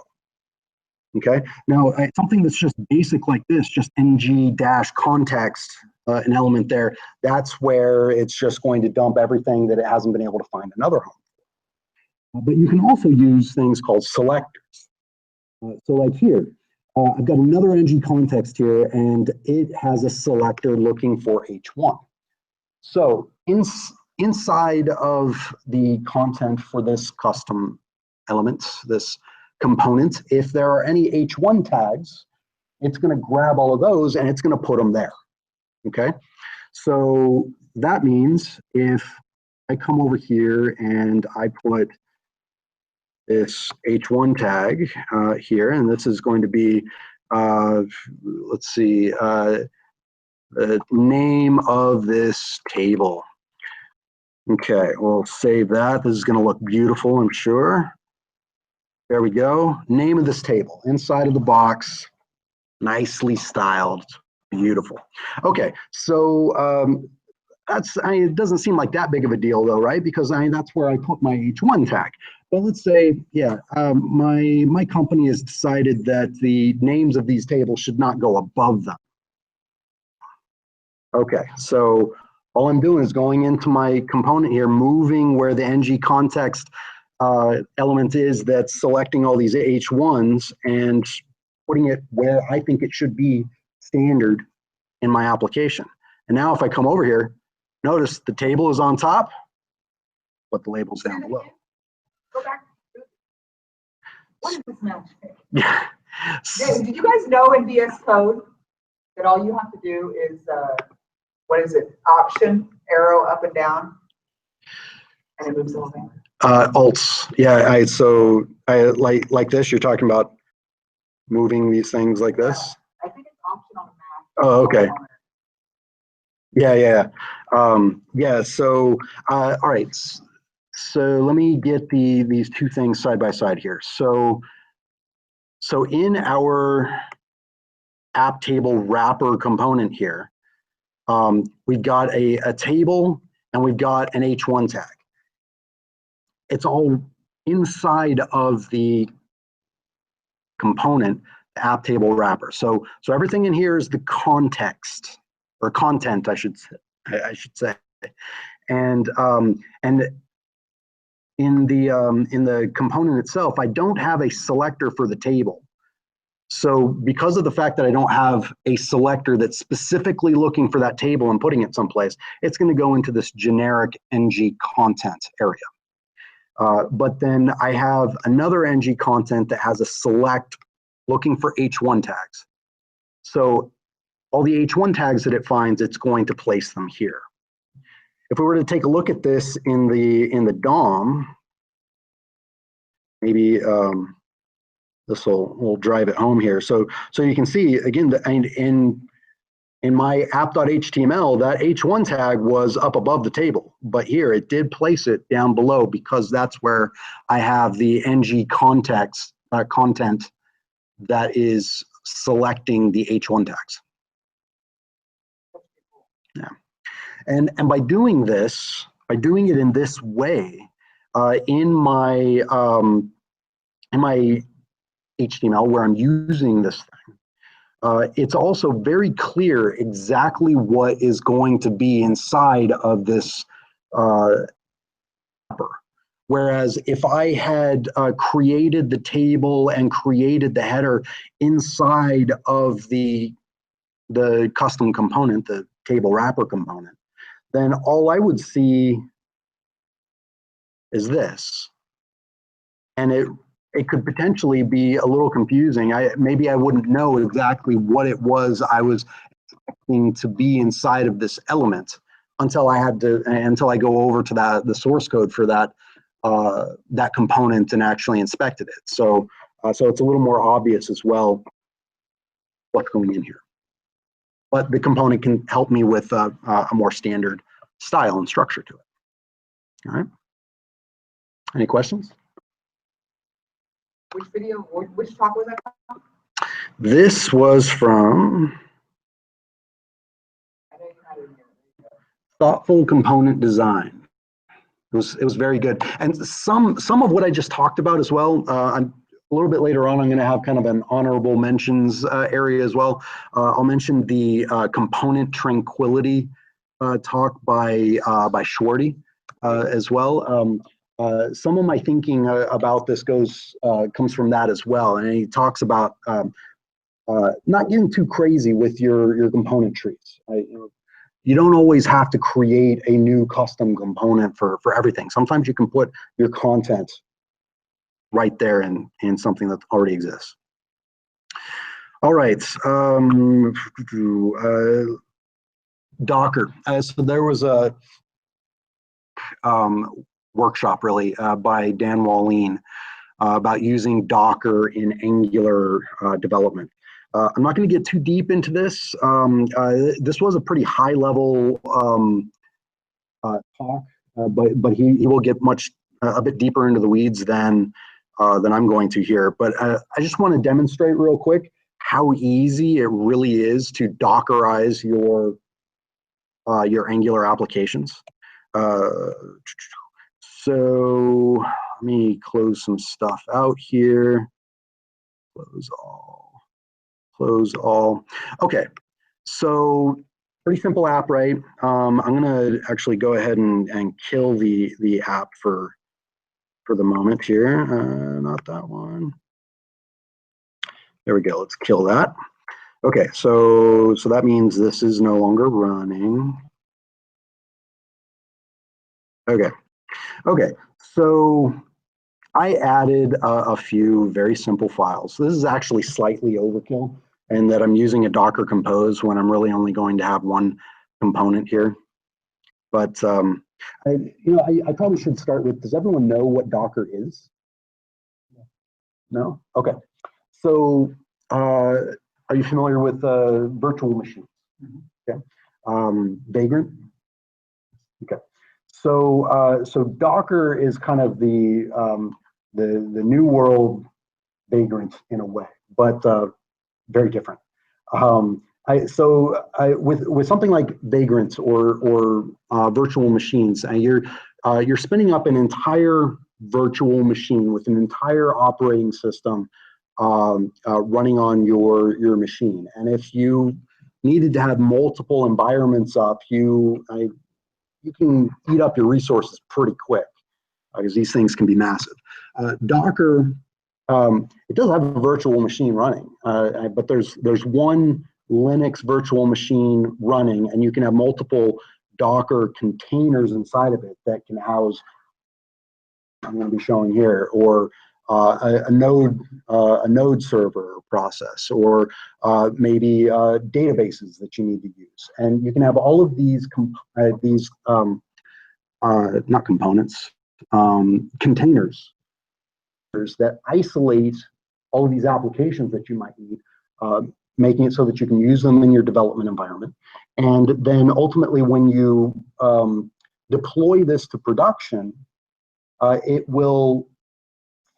Okay, now something that's just basic like this, just ng-context, an element there, that's where it's just going to dump everything that it hasn't been able to find another home. But you can also use things called selectors. So like here, I've got another ng-context here, and it has a selector looking for H1. So inside of the content for this custom element, this component, if there are any H1 tags, it's going to grab all of those and it's going to put them there. Okay, so that means if I come over here and I put this H1 tag here, and this is going to be, let's see, the name of this table. Okay, we'll save that. This is going to look beautiful, I'm sure. There we go. Name of this table inside of the box, nicely styled, beautiful. Okay, so it doesn't seem like that big of a deal though, right? Because that's where I put my H1 tag. But let's say, yeah, my company has decided that the names of these tables should not go above them. Okay, so all I'm doing is going into my component here, moving where the ng-context element is that's selecting all these H1s and putting it where I think it should be standard in my application. And now if I come over here, notice the table is on top, but the label's down below. Go back. What is this now? Yeah. Did you guys know in VS Code that all you have to do is, what is it, option, arrow up and down, and it moves the whole thing? Alts, yeah. So like this. You're talking about moving these things like this. I think it's option on the Mac. Oh, okay. Yeah. Yeah. So all right. So let me get these two things side by side here. So in our app table wrapper component here, We've got a table, and we've got an H1 tag. It's all inside of the component, the app table wrapper. So everything in here is the context, or content, I should say. And in the component itself, I don't have a selector for the table. So because of the fact that I don't have a selector that's specifically looking for that table and putting it someplace, it's going to go into this generic ng-content area. But then I have another ng-content that has a select looking for H1 tags. So all the H1 tags that it finds, it's going to place them here. If we were to take a look at this in the DOM, maybe this will drive it home here. So you can see again, in my app.html, that H1 tag was up above the table, but here it did place it down below because that's where I have the ng content that is selecting the H1 tags. Yeah, and by doing this, by doing it in this way, in my HTML where I'm using this thing, it's also very clear exactly what is going to be inside of this wrapper. Whereas if I had created the table and created the header inside of the custom component, the table wrapper component, then all I would see is this. And it could potentially be a little confusing. Maybe I wouldn't know exactly what it was I was expecting to be inside of this element until I go over to the source code for that component and actually inspected it. So it's a little more obvious as well what's going in here. But the component can help me with a more standard style and structure to it. All right. Any questions? Which video, which talk was that from? This was from Thoughtful Component Design. It was very good. And some of what I just talked about as well, a little bit later on, I'm going to have kind of an honorable mentions area as well. I'll mention the component tranquility talk by Schwarty as well. Some of my thinking about this comes from that as well, and he talks about not getting too crazy with your component trees. You don't always have to create a new custom component for everything. Sometimes you can put your content right there in something that already exists. All right, Docker. So there was a workshop really by Dan Wallin about using Docker in Angular development. I'm not going to get too deep into this. This was a pretty high level talk, but he will get a bit deeper into the weeds than I'm going to here. But I just want to demonstrate real quick how easy it really is to Dockerize your Angular applications. So let me close some stuff out here. Close all. Okay, so pretty simple app, right? I'm gonna actually go ahead and kill the app for the moment here. Not that one. There we go. Let's kill that. Okay, so that means this is no longer running. Okay, so I added a few very simple files. This is actually slightly overkill, and that I'm using a Docker Compose when I'm really only going to have one component here. But I probably should start with, does everyone know what Docker is? No? Okay. So are you familiar with virtual machines? Okay. Vagrant? Okay. So Docker is kind of the new world Vagrant in a way, but very different. With something like Vagrant or virtual machines, you're spinning up an entire virtual machine with an entire operating system running on your machine. And if you needed to have multiple environments up, you can eat up your resources pretty quick because these things can be massive. Docker, it does have a virtual machine running, but there's one Linux virtual machine running, and you can have multiple Docker containers inside of it that can house, I'm going to be showing here, or a node server process, or maybe databases that you need to use. And you can have all of these not components, containers that isolate all of these applications that you might need, making it so that you can use them in your development environment. And then ultimately, when you deploy this to production, it'll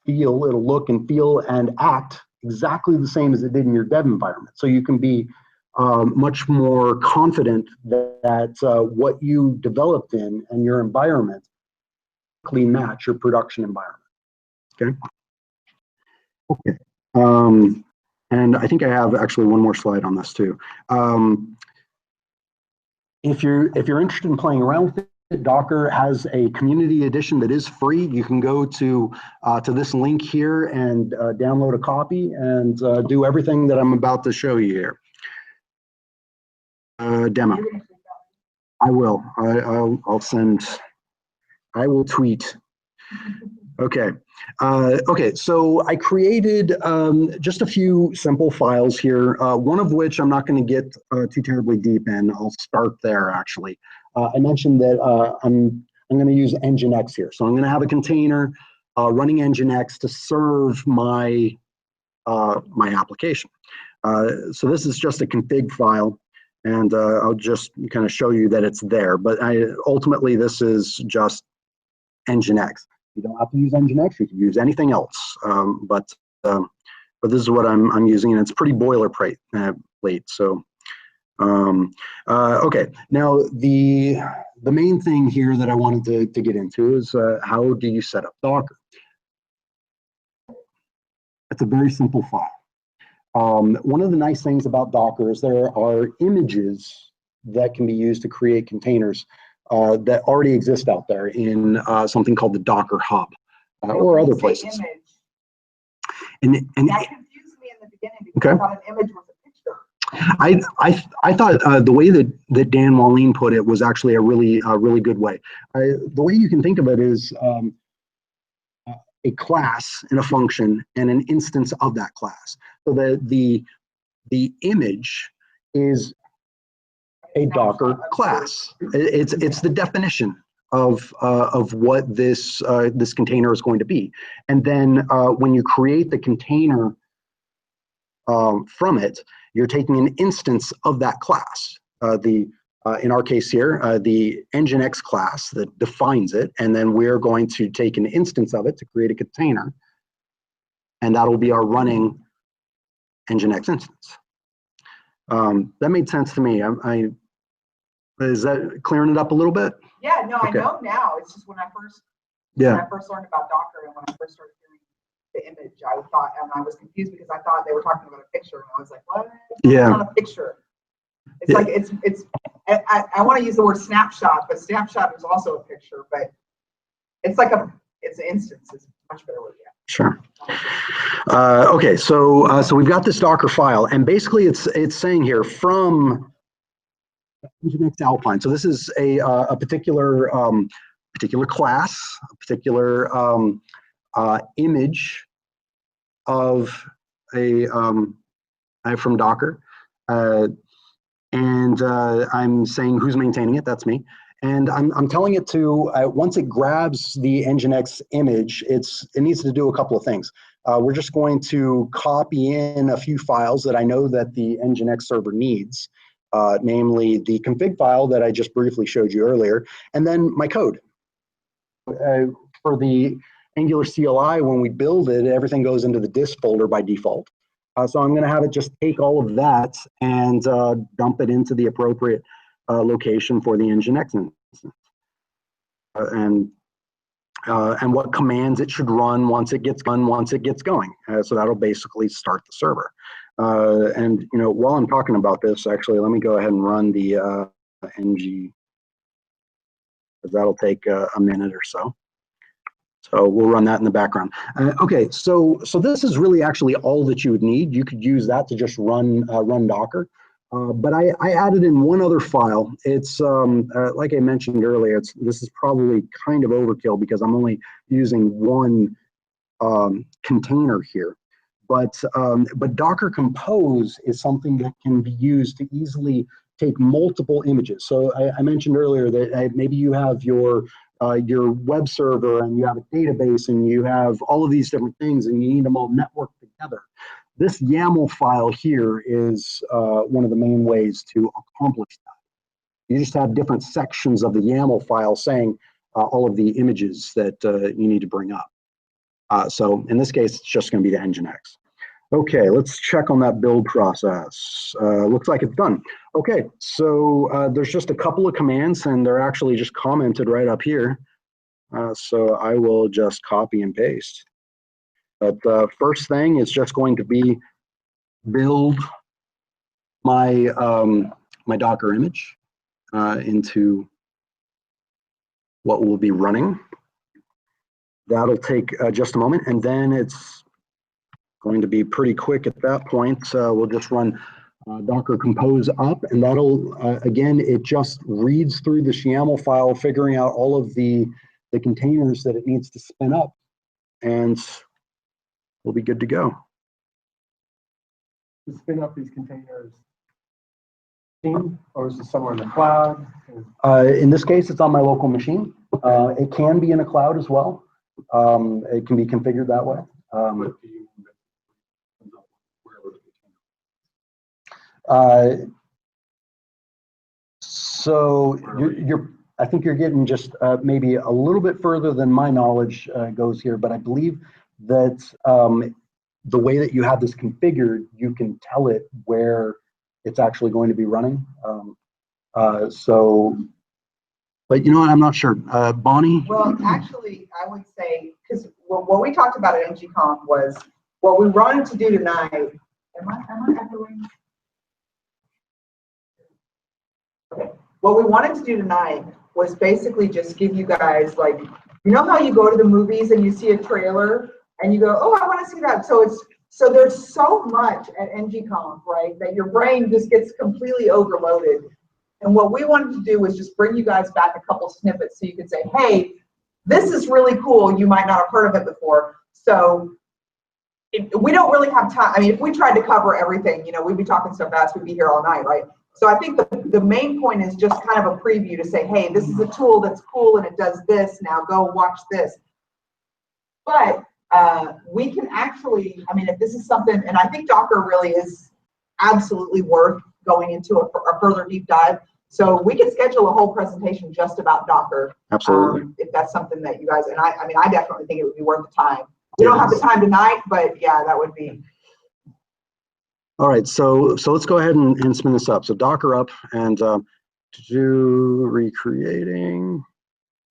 look and feel and act exactly the same as it did in your dev environment. So you can be much more confident that what you developed in and your environment match your production environment. Okay. And I think I have actually one more slide on this too. If you're interested in playing around with it, Docker has a community edition that is free. You can go to this link here and download a copy and do everything that I'm about to show you here. Demo. I will. I'll send. I will tweet. Okay. Okay, so I created just a few simple files here, one of which I'm not going to get too terribly deep in. I'll start there, actually. I mentioned that I'm going to use NGINX here. So I'm going to have a container running NGINX to serve my application. So this is just a config file, and I'll just kind of show you that it's there. But ultimately, this is just NGINX. You don't have to use NGINX. You can use anything else. But this is what I'm using, and it's pretty boilerplate. So okay. Now the main thing here that I wanted to get into is how do you set up Docker? It's a very simple file. One of the nice things about Docker is there are images that can be used to create containers that already exist out there in something called the Docker Hub or other places. And that confused me in the beginning because I thought an image was a picture. I thought the way that Dan Wallin put it was actually a really good way. The way you can think of it is a class and a function and an instance of that class. So the image is a Docker class. It's the definition of what this container is going to be. And then when you create the container from it, you're taking an instance of that class. In our case here, the NGINX class that defines it, and then we're going to take an instance of it to create a container, and that'll be our running NGINX instance. That made sense to me. Is that clearing it up a little bit? Yeah, no, Okay. I know now. It's just when I first learned about Docker and when I first started hearing the image, I thought, and I was confused because I thought they were talking about a picture, and I was like, what? Yeah. It's not a picture. It's like it's. I want to use the word snapshot, but snapshot is also a picture. But it's like it's an instance. It's a much better word. Yeah. Sure. Okay, so we've got this Docker file, and basically it's saying here from NGINX Alpine. So this is a particular class, a particular image of from Docker, and I'm saying who's maintaining it. That's me. And I'm telling it to, once it grabs the NGINX image, it needs to do a couple of things. We're just going to copy in a few files that I know that the NGINX server needs, namely the config file that I just briefly showed you earlier, and then my code. For the Angular CLI, when we build it, everything goes into the dist folder by default. So I'm going to have it just take all of that and dump it into the appropriate location for the nginx instance. And what commands it should run once it gets going. So that'll basically start the server. And while I'm talking about this, actually, let me go ahead and run the ng, because that'll take a minute or so. So we'll run that in the background. Okay, so this is really actually all that you would need. You could use that to just run Docker. But I added in one other file. It's like I mentioned earlier. This is probably kind of overkill because I'm only using one container here. But Docker Compose is something that can be used to easily take multiple images. So I mentioned earlier that maybe you have your web server and you have a database and you have all of these different things and you need them all networked together. This YAML file here is one of the main ways to accomplish that. You just have different sections of the YAML file saying all of the images that you need to bring up. So in this case, it's just going to be the nginx. Okay, let's check on that build process. Looks like it's done. Okay, so there's just a couple of commands and they're actually just commented right up here. So I will just copy and paste. But the first thing is just going to be build my my Docker image into what will be running. That'll take just a moment, and then it's going to be pretty quick at that point. We'll just run Docker Compose up, and that'll, again, it just reads through the YAML file, figuring out all of the containers that it needs to spin up, and we'll be good to go. To spin up these containers, or is it somewhere in the cloud? In this case, it's on my local machine. It can be in a cloud as well. It can be configured that way. So I think you're getting just maybe a little bit further than my knowledge goes here, but I believe that the way that you have this configured, you can tell it where it's actually going to be running. But you know what, I'm not sure. Bonnie? Well, actually, I would say, because what we talked about at ngConf was what we wanted to do tonight. Am I echoing? Okay. What we wanted to do tonight was basically just give you guys, like, you know how you go to the movies and you see a trailer and you go, oh, I want to see that. So there's so much at ngConf, right, that your brain just gets completely overloaded. And what we wanted to do was just bring you guys back a couple snippets so you could say, hey, this is really cool. You might not have heard of it before. So we don't really have time. I mean, if we tried to cover everything, you know, we'd be talking so fast, we'd be here all night, right? So I think the main point is just kind of a preview to say, hey, this is a tool that's cool and it does this. Now go watch this. But we can actually, I mean, if this is something, and I think Docker really is absolutely worth going into a further deep dive. So we could schedule a whole presentation just about Docker. Absolutely. If that's something that you guys, and I mean, I definitely think it would be worth the time. We don't have the time tonight, but yeah, that would be. All right, so let's go ahead and spin this up. So Docker up and do recreating,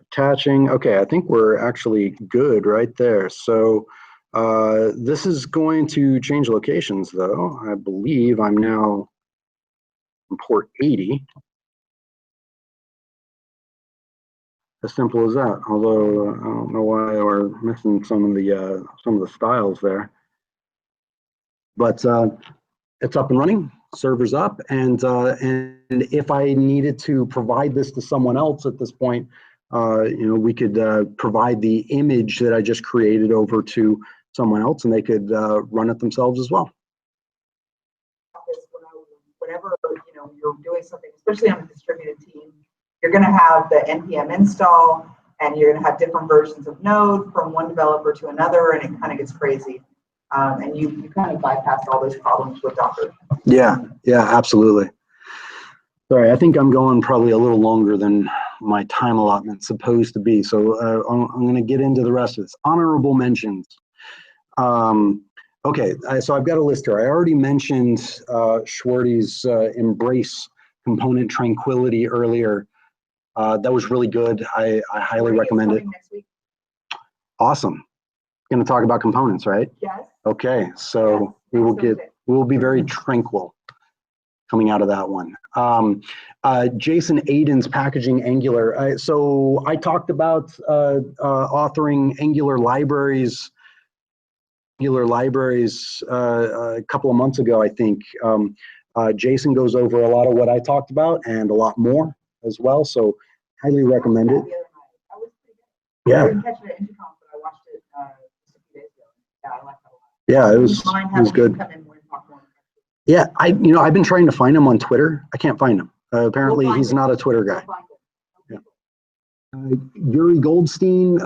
attaching. Okay, I think we're actually good right there. So this is going to change locations though. I believe I'm now on port 80. As simple as that. Although I don't know why we're missing some of the styles there. But it's up and running. Server's up, and if I needed to provide this to someone else at this point, you know, we could provide the image that I just created over to someone else, and they could run it themselves as well. Whenever you know you're doing something, especially on a distributed team, you're going to have the npm install, and you're going to have different versions of Node from one developer to another, and it kind of gets crazy. And you kind of bypass all those problems with Docker. Yeah, absolutely. Sorry, I think I'm going probably a little longer than my time allotment's supposed to be. So I'm going to get into the rest of this. Honorable mentions. Okay, so I've got a list here. I already mentioned Schwarty's embrace component tranquility earlier. That was really good. I highly recommend it. Next week. Awesome. Going to talk about components, right? Yes. Okay, so we will be very tranquil coming out of that one. Jason Aiden's packaging Angular. So I talked about authoring Angular libraries a couple of months ago, I think. Jason goes over a lot of what I talked about and a lot more as well. So highly recommend it. Yeah. I didn't catch it at ng-conf, but I watched it just a few days ago. Yeah, I liked that a lot. Yeah, it was good. Yeah, I've been trying to find him on Twitter. I can't find him. Apparently, he's not a Twitter guy. Yeah. Yuri Goldstein,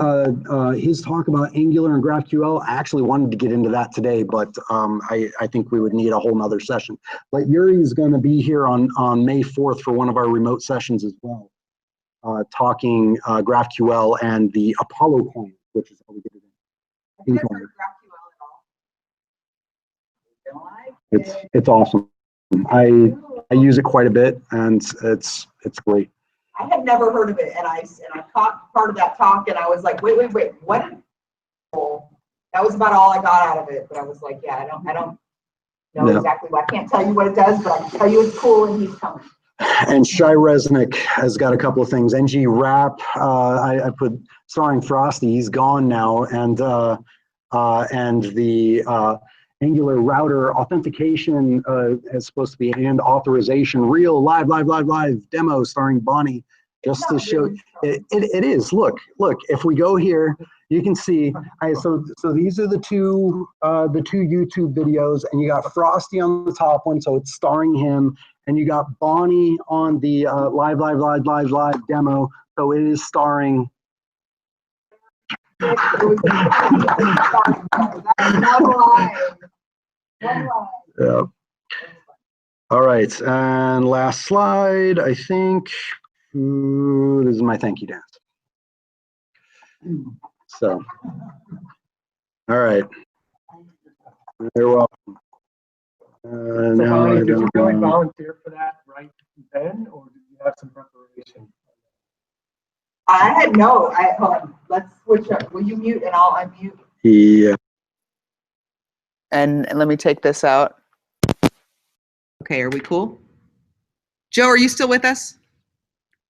his talk about Angular and GraphQL, I actually wanted to get into that today, but I think we would need a whole nother session. But Yuri is going to be here on May 4th for one of our remote sessions as well, talking GraphQL and the Apollo client, which is how we get it in. Have you guys heard of GraphQL at all? It's awesome. I use it quite a bit, and it's great. I had never heard of it, and I caught part of that talk, and I was like, wait, what? That was about all I got out of it. But I was like, yeah, I don't know exactly what. I can't tell you what it does, but I can tell you it's cool, and he's coming. And Shai Resnick has got a couple of things. ngRecap, I put starring Frosty. He's gone now, and the Angular router authentication is supposed to be, and authorization, real live demo starring Bonnie, just to show it is. Look, if we go here, you can see. So these are the two YouTube videos, and you got Frosty on the top one, so it's starring him, and you got Bonnie on the live demo, so it is starring. Yeah. All right, and last slide, I think. This is my thank you dance. So, all right. You're welcome. So Now Bonnie, I did you don't really know. volunteer for that right then, or did you have some preparation? I had no. Hold on. Let's switch up. Will you mute and I'll unmute? Yeah. And let me take this out. Okay, are we cool? Joe, are you still with us?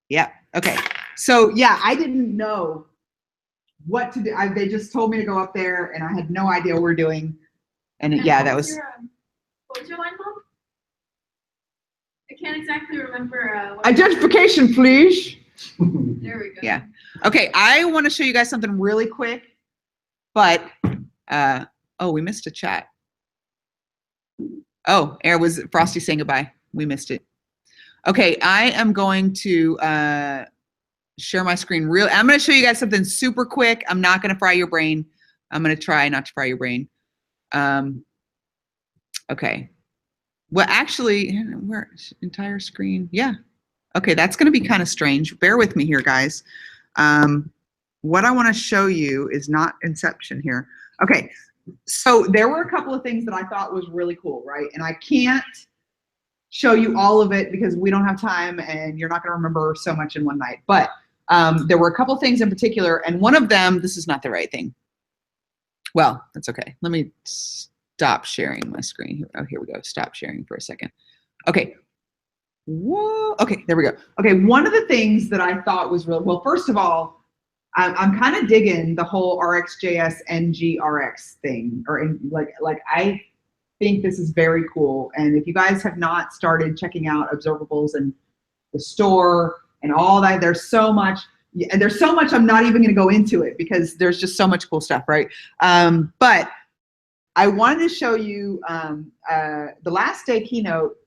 Yeah. Okay. So yeah, I didn't know what to do. They just told me to go up there, and I had no idea what we're doing. And yeah, that was. What was your line, Mom? I can't exactly remember. Identification, please. There we go. Yeah. Okay, I want to show you guys something really quick, but oh, we missed a chat. Oh, it was Frosty saying goodbye. We missed it. Okay, I am going to share my screen. I'm going to show you guys something super quick. I'm not going to fry your brain. I'm going to try not to fry your brain. Okay. Well, actually, where entire screen? Yeah. Okay, that's going to be kind of strange. Bear with me here, guys. What I want to show you is not Inception here. Okay, so there were a couple of things that I thought was really cool, right? And I can't show you all of it because we don't have time and you're not going to remember so much in one night. But there were a couple of things in particular, and one of them, this is not the right thing. Well, that's okay. Let me stop sharing my screen. Oh, here we go. Stop sharing for a second. Okay. Whoa. Okay, there we go. Okay, one of the things that I thought was real, well, first of all, I'm kind of digging the whole RxJS ngRx thing, or like I think this is very cool. And if you guys have not started checking out observables and the store and all that, there's so much, and there's so much I'm not even going to go into it because there's just so much cool stuff, right? But I wanted to show you the last day keynote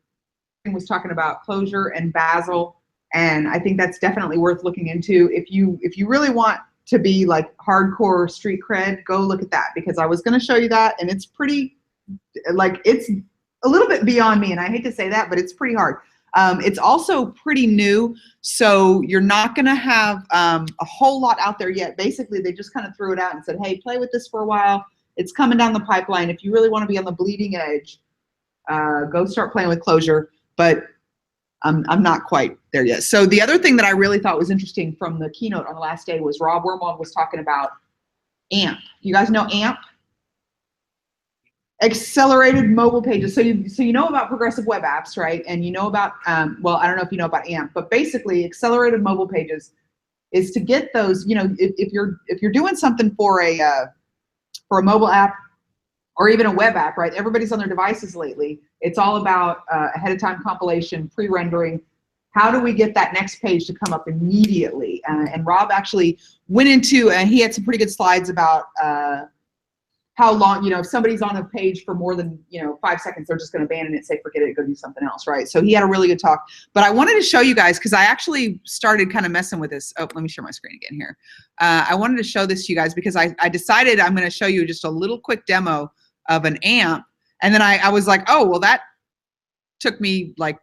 was talking about Clojure and Bazel, and I think that's definitely worth looking into. If you really want to be like hardcore street cred, go look at that, because I was going to show you that, and it's pretty, like, it's a little bit beyond me, and I hate to say that, but it's pretty hard. It's also pretty new, so you're not going to have a whole lot out there yet. Basically, they just kind of threw it out and said, hey, play with this for a while, It's coming down the pipeline. If you really want to be on the bleeding edge, go start playing with Clojure. But I'm not quite there yet. So the other thing that I really thought was interesting from the keynote on the last day was Rob Wormald was talking about AMP. You guys know AMP? Accelerated mobile pages. So you know about progressive web apps, right? And you know about, well, I don't know if you know about AMP, but basically accelerated mobile pages is to get those, if you're doing something for a mobile app or even a web app, right? Everybody's on their devices lately. It's all about ahead of time compilation, pre-rendering. How do we get that next page to come up immediately? And Rob actually went into, he had some pretty good slides about how long, if somebody's on a page for more than 5 seconds, they're just going to abandon it, say forget it, go do something else, right? So he had a really good talk. But I wanted to show you guys, because I actually started kind of messing with this. Oh, let me share my screen again here. I wanted to show this to you guys because I decided I'm going to show you just a little quick demo of an AMP. And then I was like, oh, well, that took me like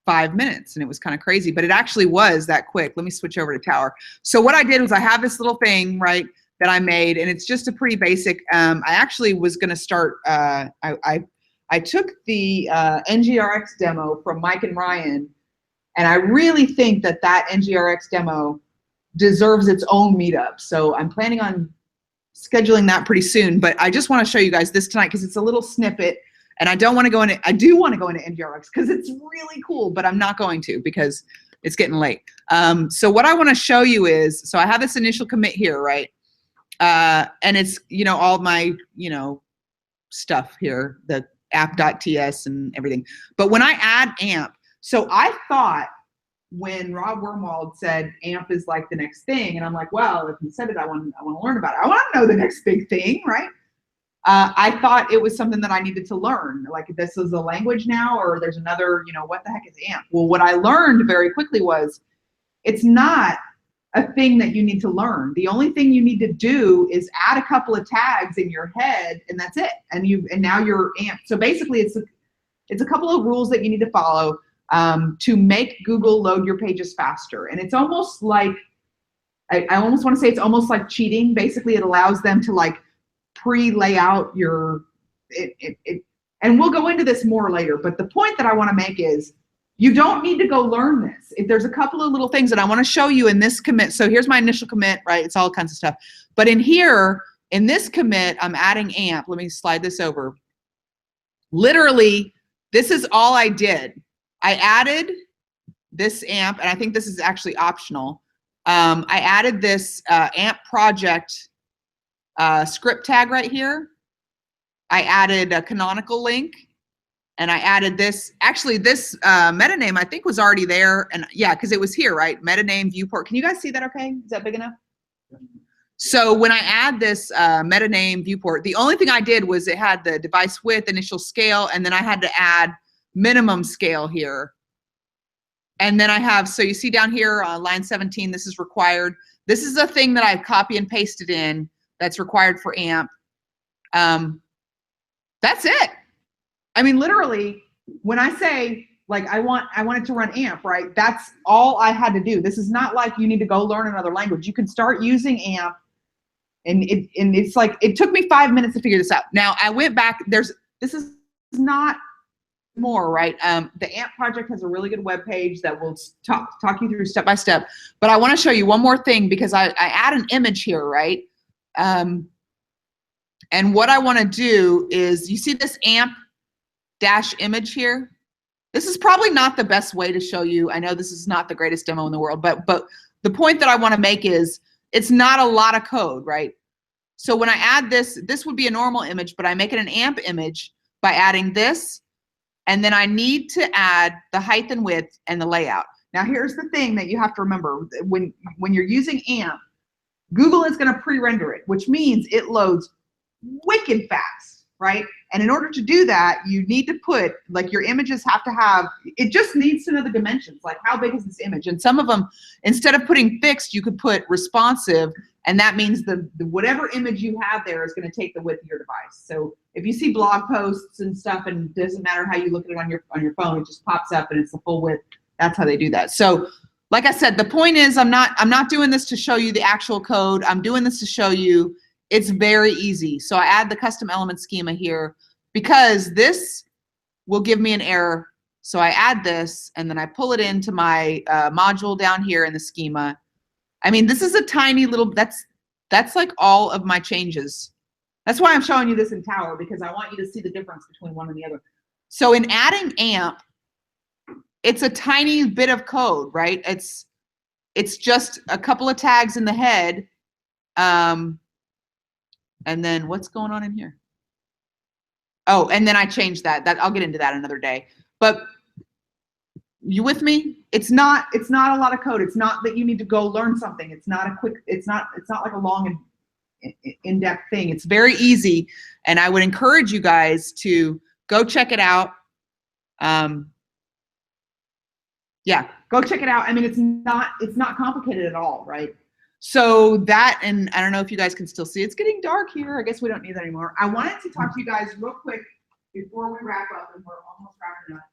5 minutes and it was kind of crazy, but it actually was that quick. Let me switch over to Tower. So what I did was I have this little thing, right, that I made, and it's just a pretty basic, I actually was going to start, I took the ngRx demo from Mike and Ryan, and I really think that ngRx demo deserves its own meetup. So I'm planning on scheduling that pretty soon, but I just want to show you guys this tonight because it's a little snippet, and I don't want to go into, I do want to go into ngRx because it's really cool, but I'm not going to because it's getting late. So what I want to show you is, so I have this initial commit here, right? And it's, all my, stuff here, the app.ts and everything. But when I add AMP, so I thought when Rob Wormald said AMP is like the next thing, and I'm like, well, if he said it, I want to learn about it. I want to know the next big thing, right? I thought it was something that I needed to learn. Like, this is a language now, or there's another, what the heck is AMP? Well, what I learned very quickly was it's not a thing that you need to learn. The only thing you need to do is add a couple of tags in your head, and that's it. And now you're AMP. So basically, it's a couple of rules that you need to follow to make Google load your pages faster. And it's almost like, I almost want to say it's almost like cheating. Basically, it allows them to like pre-lay out your, and we'll go into this more later, but the point that I want to make is you don't need to go learn this. If there's a couple of little things that I want to show you in this commit. So here's my initial commit, right? It's all kinds of stuff. But in here, in this commit, I'm adding AMP. Let me slide this over. Literally, this is all I did. I added this AMP, and I think this is actually optional. I added this AMP project script tag right here. I added a canonical link. And I added this, actually this meta name I think was already there, and yeah, because it was here, right? Meta name viewport. Can you guys see that okay? Is that big enough? So when I add this meta name viewport, the only thing I did was it had the device width, initial scale, and then I had to add minimum scale here. And then I have, so you see down here on line 17, this is required. This is a thing that I've copy and pasted in that's required for AMP. That's it. I mean, literally, when I say, like, I want it to run AMP, right? That's all I had to do. This is not like you need to go learn another language. You can start using AMP, and it's like, it took me 5 minutes to figure this out. Now, I went back, this is not more, right? The AMP project has a really good web page that will talk you through step by step. But I want to show you one more thing because I add an image here, right? And what I want to do is, you see this AMP dash image here? This is probably not the best way to show you. I know this is not the greatest demo in the world, but the point that I want to make is it's not a lot of code, right? So when I add this would be a normal image, but I make it an AMP image by adding this, and then I need to add the height and width and the layout. Now here's the thing that you have to remember. When you're using AMP, Google is going to pre-render it, which means it loads wicked fast, right? And in order to do that, you need to put, like, your images have to have, it just needs to know the dimensions, like how big is this image? And some of them, instead of putting fixed, you could put responsive, and that means the whatever image you have there is going to take the width of your device. So if you see blog posts and stuff, and it doesn't matter how you look at it on your phone, it just pops up and it's the full width. That's how they do that. So like I said, the point is I'm not doing this to show you the actual code. I'm doing this to show you it's very easy. So I add the custom element schema here because this will give me an error. So I add this and then I pull it into my module down here in the schema. I mean, this is a tiny little, that's like all of my changes. That's why I'm showing you this in Tower, because I want you to see the difference between one and the other. So in adding AMP, it's a tiny bit of code, right? It's just a couple of tags in the head. And then what's going on in here? Oh, and then I changed that. I'll get into that another day. But you with me? It's not a lot of code. It's not that you need to go learn something. It's not like a long and in-depth thing. It's very easy, and I would encourage you guys to go check it out. Yeah, go check it out. I mean, it's not complicated at all, right? So that, and I don't know if you guys can still see, it's getting dark here. I guess we don't need that anymore. I wanted to talk to you guys real quick before we wrap up, and we're almost wrapping up.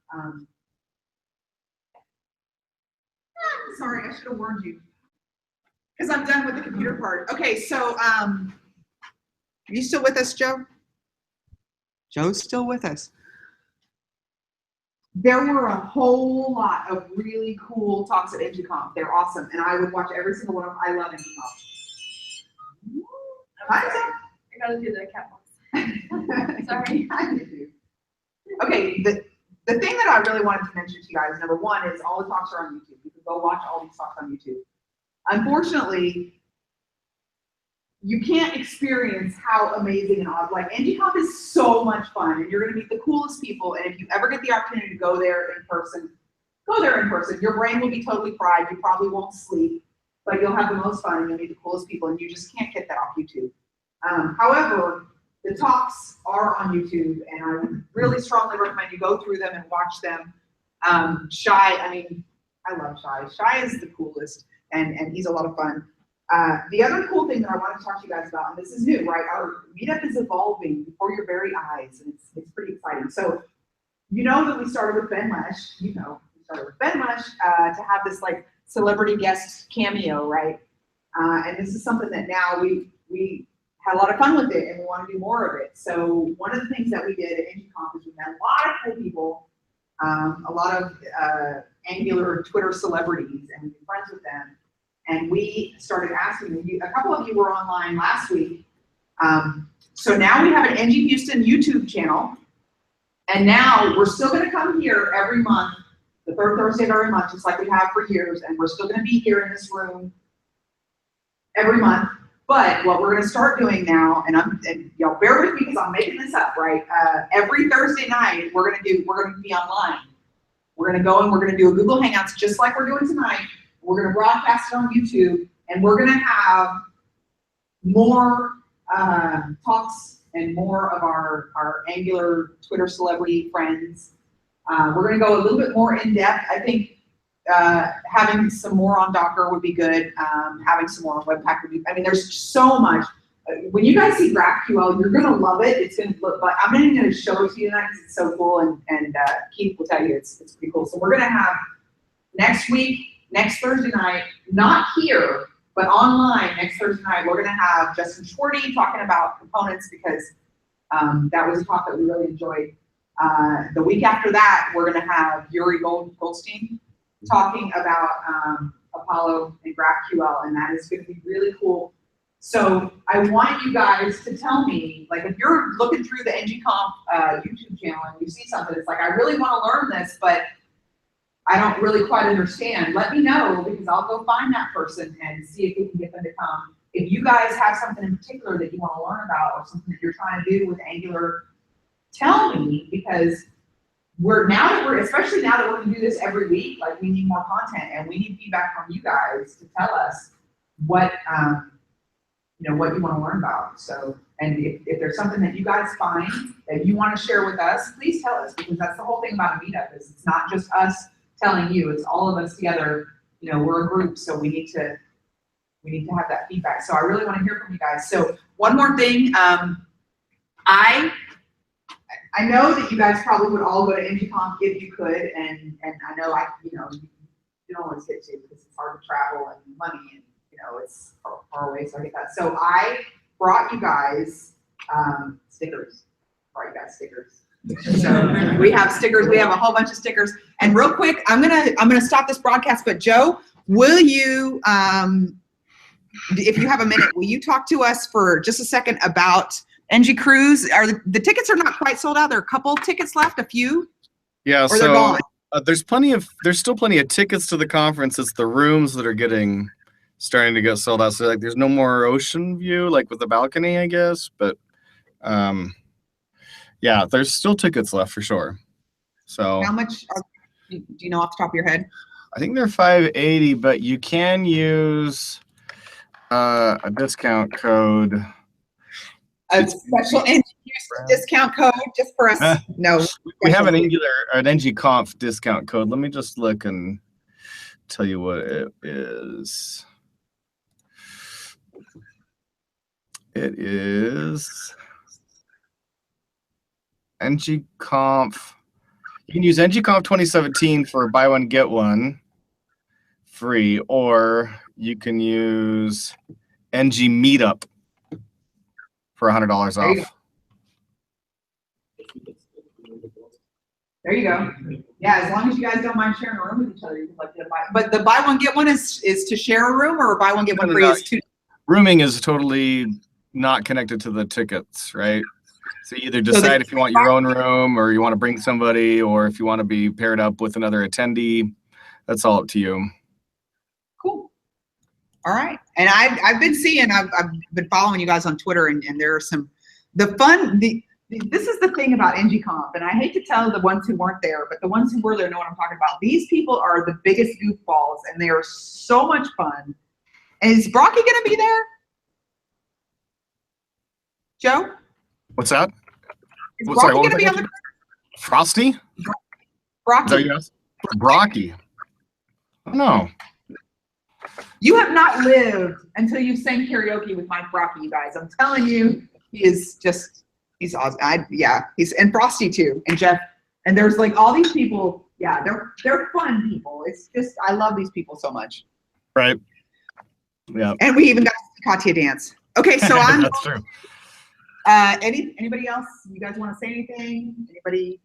Sorry, I should have warned you, because I'm done with the computer part. Okay, so are you still with us, Joe? Joe's still with us. There were a whole lot of really cool talks at ngConf. They're awesome, and I would watch every single one of them. I love ngConf. I gotta do the cat box. Sorry. Okay, the thing that I really wanted to mention to you guys, number one, is all the talks are on YouTube. You can go watch all these talks on YouTube. Unfortunately, you can't experience how amazing and odd. Like, ngConf is so much fun, and you're going to meet the coolest people. And if you ever get the opportunity to go there in person, go there in person. Your brain will be totally fried. You probably won't sleep, but you'll have the most fun, and you'll meet the coolest people, and you just can't get that off YouTube. However, the talks are on YouTube, and I would really strongly recommend you go through them and watch them. Shai, I mean, I love Shai. Shai is the coolest, and he's a lot of fun. The other cool thing that I want to talk to you guys about, and this is new, right? Our meetup is evolving before your very eyes, and it's pretty exciting. So, you know that we started with Ben Lesh. We started with Ben Lesh to have this like celebrity guest cameo, right? And this is something that now we had a lot of fun with it, and we want to do more of it. So one of the things that we did at ngConf is we met a lot of cool people, a lot of Angular Twitter celebrities, and we've been friends with them. And we started asking them. A couple of you were online last week. So now we have an ngHouston YouTube channel. And now we're still going to come here every month, the third Thursday of every month, just like we have for years. And we're still going to be here in this room every month. But what we're going to start doing now, and y'all bear with me because I'm making this up, right? Every Thursday night we're going to be online. We're going to go and we're going to do a Google Hangouts just like we're doing tonight. We're going to broadcast it on YouTube, and we're going to have more talks and more of our Angular Twitter celebrity friends. We're going to go a little bit more in depth. I think having some more on Docker would be good. Having some more on webpack would be. I mean, there's so much. When you guys see GraphQL, you're going to love it. It's going to look like I'm not even going to show it to you tonight because it's so cool, and Keith will tell you it's pretty cool. So we're going to have next week. Next Thursday night, not here, but online next Thursday night, we're going to have Justin Schwarty talking about components because that was a talk that we really enjoyed. The week after that, we're going to have Yuri Goldstein talking about Apollo and GraphQL, and that is going to be really cool. So I want you guys to tell me, like, if you're looking through the ngConf YouTube channel and you see something, it's like, I really want to learn this, but I don't really quite understand. Let me know, because I'll go find that person and see if we can get them to come. If you guys have something in particular that you want to learn about or something that you're trying to do with Angular, tell me, because especially now that we're going to do this every week, like, we need more content and we need feedback from you guys to tell us what what you want to learn about. So, and if there's something that you guys find that you want to share with us, please tell us, because that's the whole thing about a meetup is it's not just us telling you, it's all of us together. We're a group, so we need to have that feedback. So I really want to hear from you guys. So one more thing, I know that you guys probably would all go to ngConf if you could, and I know you don't always get to because it's hard to travel and money and it's far away. So I get that. So I brought you guys stickers. Brought you guys stickers. So we have stickers. We have a whole bunch of stickers. And real quick, I'm gonna stop this broadcast. But Joe, will you, if you have a minute, will you talk to us for just a second about NG Cruise? Are the tickets are not quite sold out? There are a couple tickets left, a few. Yeah, or they're gone. There's still plenty of tickets to the conference. It's the rooms that are starting to get sold out. So like, there's no more ocean view like with the balcony, I guess. But yeah, there's still tickets left for sure. So How much? Do you know off the top of your head? I think they're $580, but you can use a discount code. A special NG discount code just for us? No. We have an ng-conf discount code. Let me just look and tell you what it is. It is ng-conf. You can use ng-conf 2017 for buy one, get one free, or you can use ng meetup for $100 off. There you go. Yeah, as long as you guys don't mind sharing a room with each other, you can like buy. But the buy one get one is to share a room, or buy one get one free is to. Rooming is totally not connected to the tickets, right? So you either decide if you want your own room, or you want to bring somebody, or if you want to be paired up with another attendee. That's all up to you. Cool. All right. And I've been seeing, I've been following you guys on Twitter, and there are some, this is the thing about ngConf, and I hate to tell the ones who weren't there, but the ones who were there know what I'm talking about. These people are the biggest goofballs, and they are so much fun. And is Brocky going to be there? Joe? What's that? Is Brocky going to be on the Frosty? Brocky. Yes. Brocky. I don't know. You have not lived until you sang karaoke with Mike Brocky, you guys. I'm telling you, he is just, he's awesome. And Frosty too, and Jeff. And there's like all these people. Yeah, they're fun people. It's just, I love these people so much. Right. Yeah. And we even got to see Katya dance. Okay, so I'm. That's true. Anybody else? You guys want to say anything? Anybody?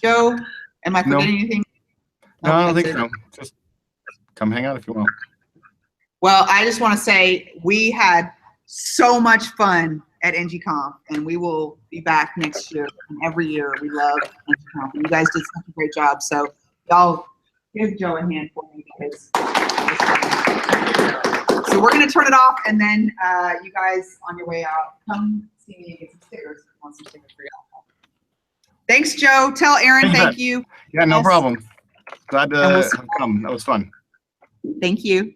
Joe, am I forgetting anything? No, I don't think so. Just come hang out if you want. Well, I just want to say we had so much fun at ngConf, and we will be back next year. And every year, we love ngConf. You guys did such a great job. So y'all give Joe a hand for me, because. So we're gonna turn it off, and then you guys on your way out, come see me and get some stickers. I want some stickers for y'all. Thanks, Joe. Tell Aaron thank you. Yeah, no problem. Glad to have come. That was fun. Thank you.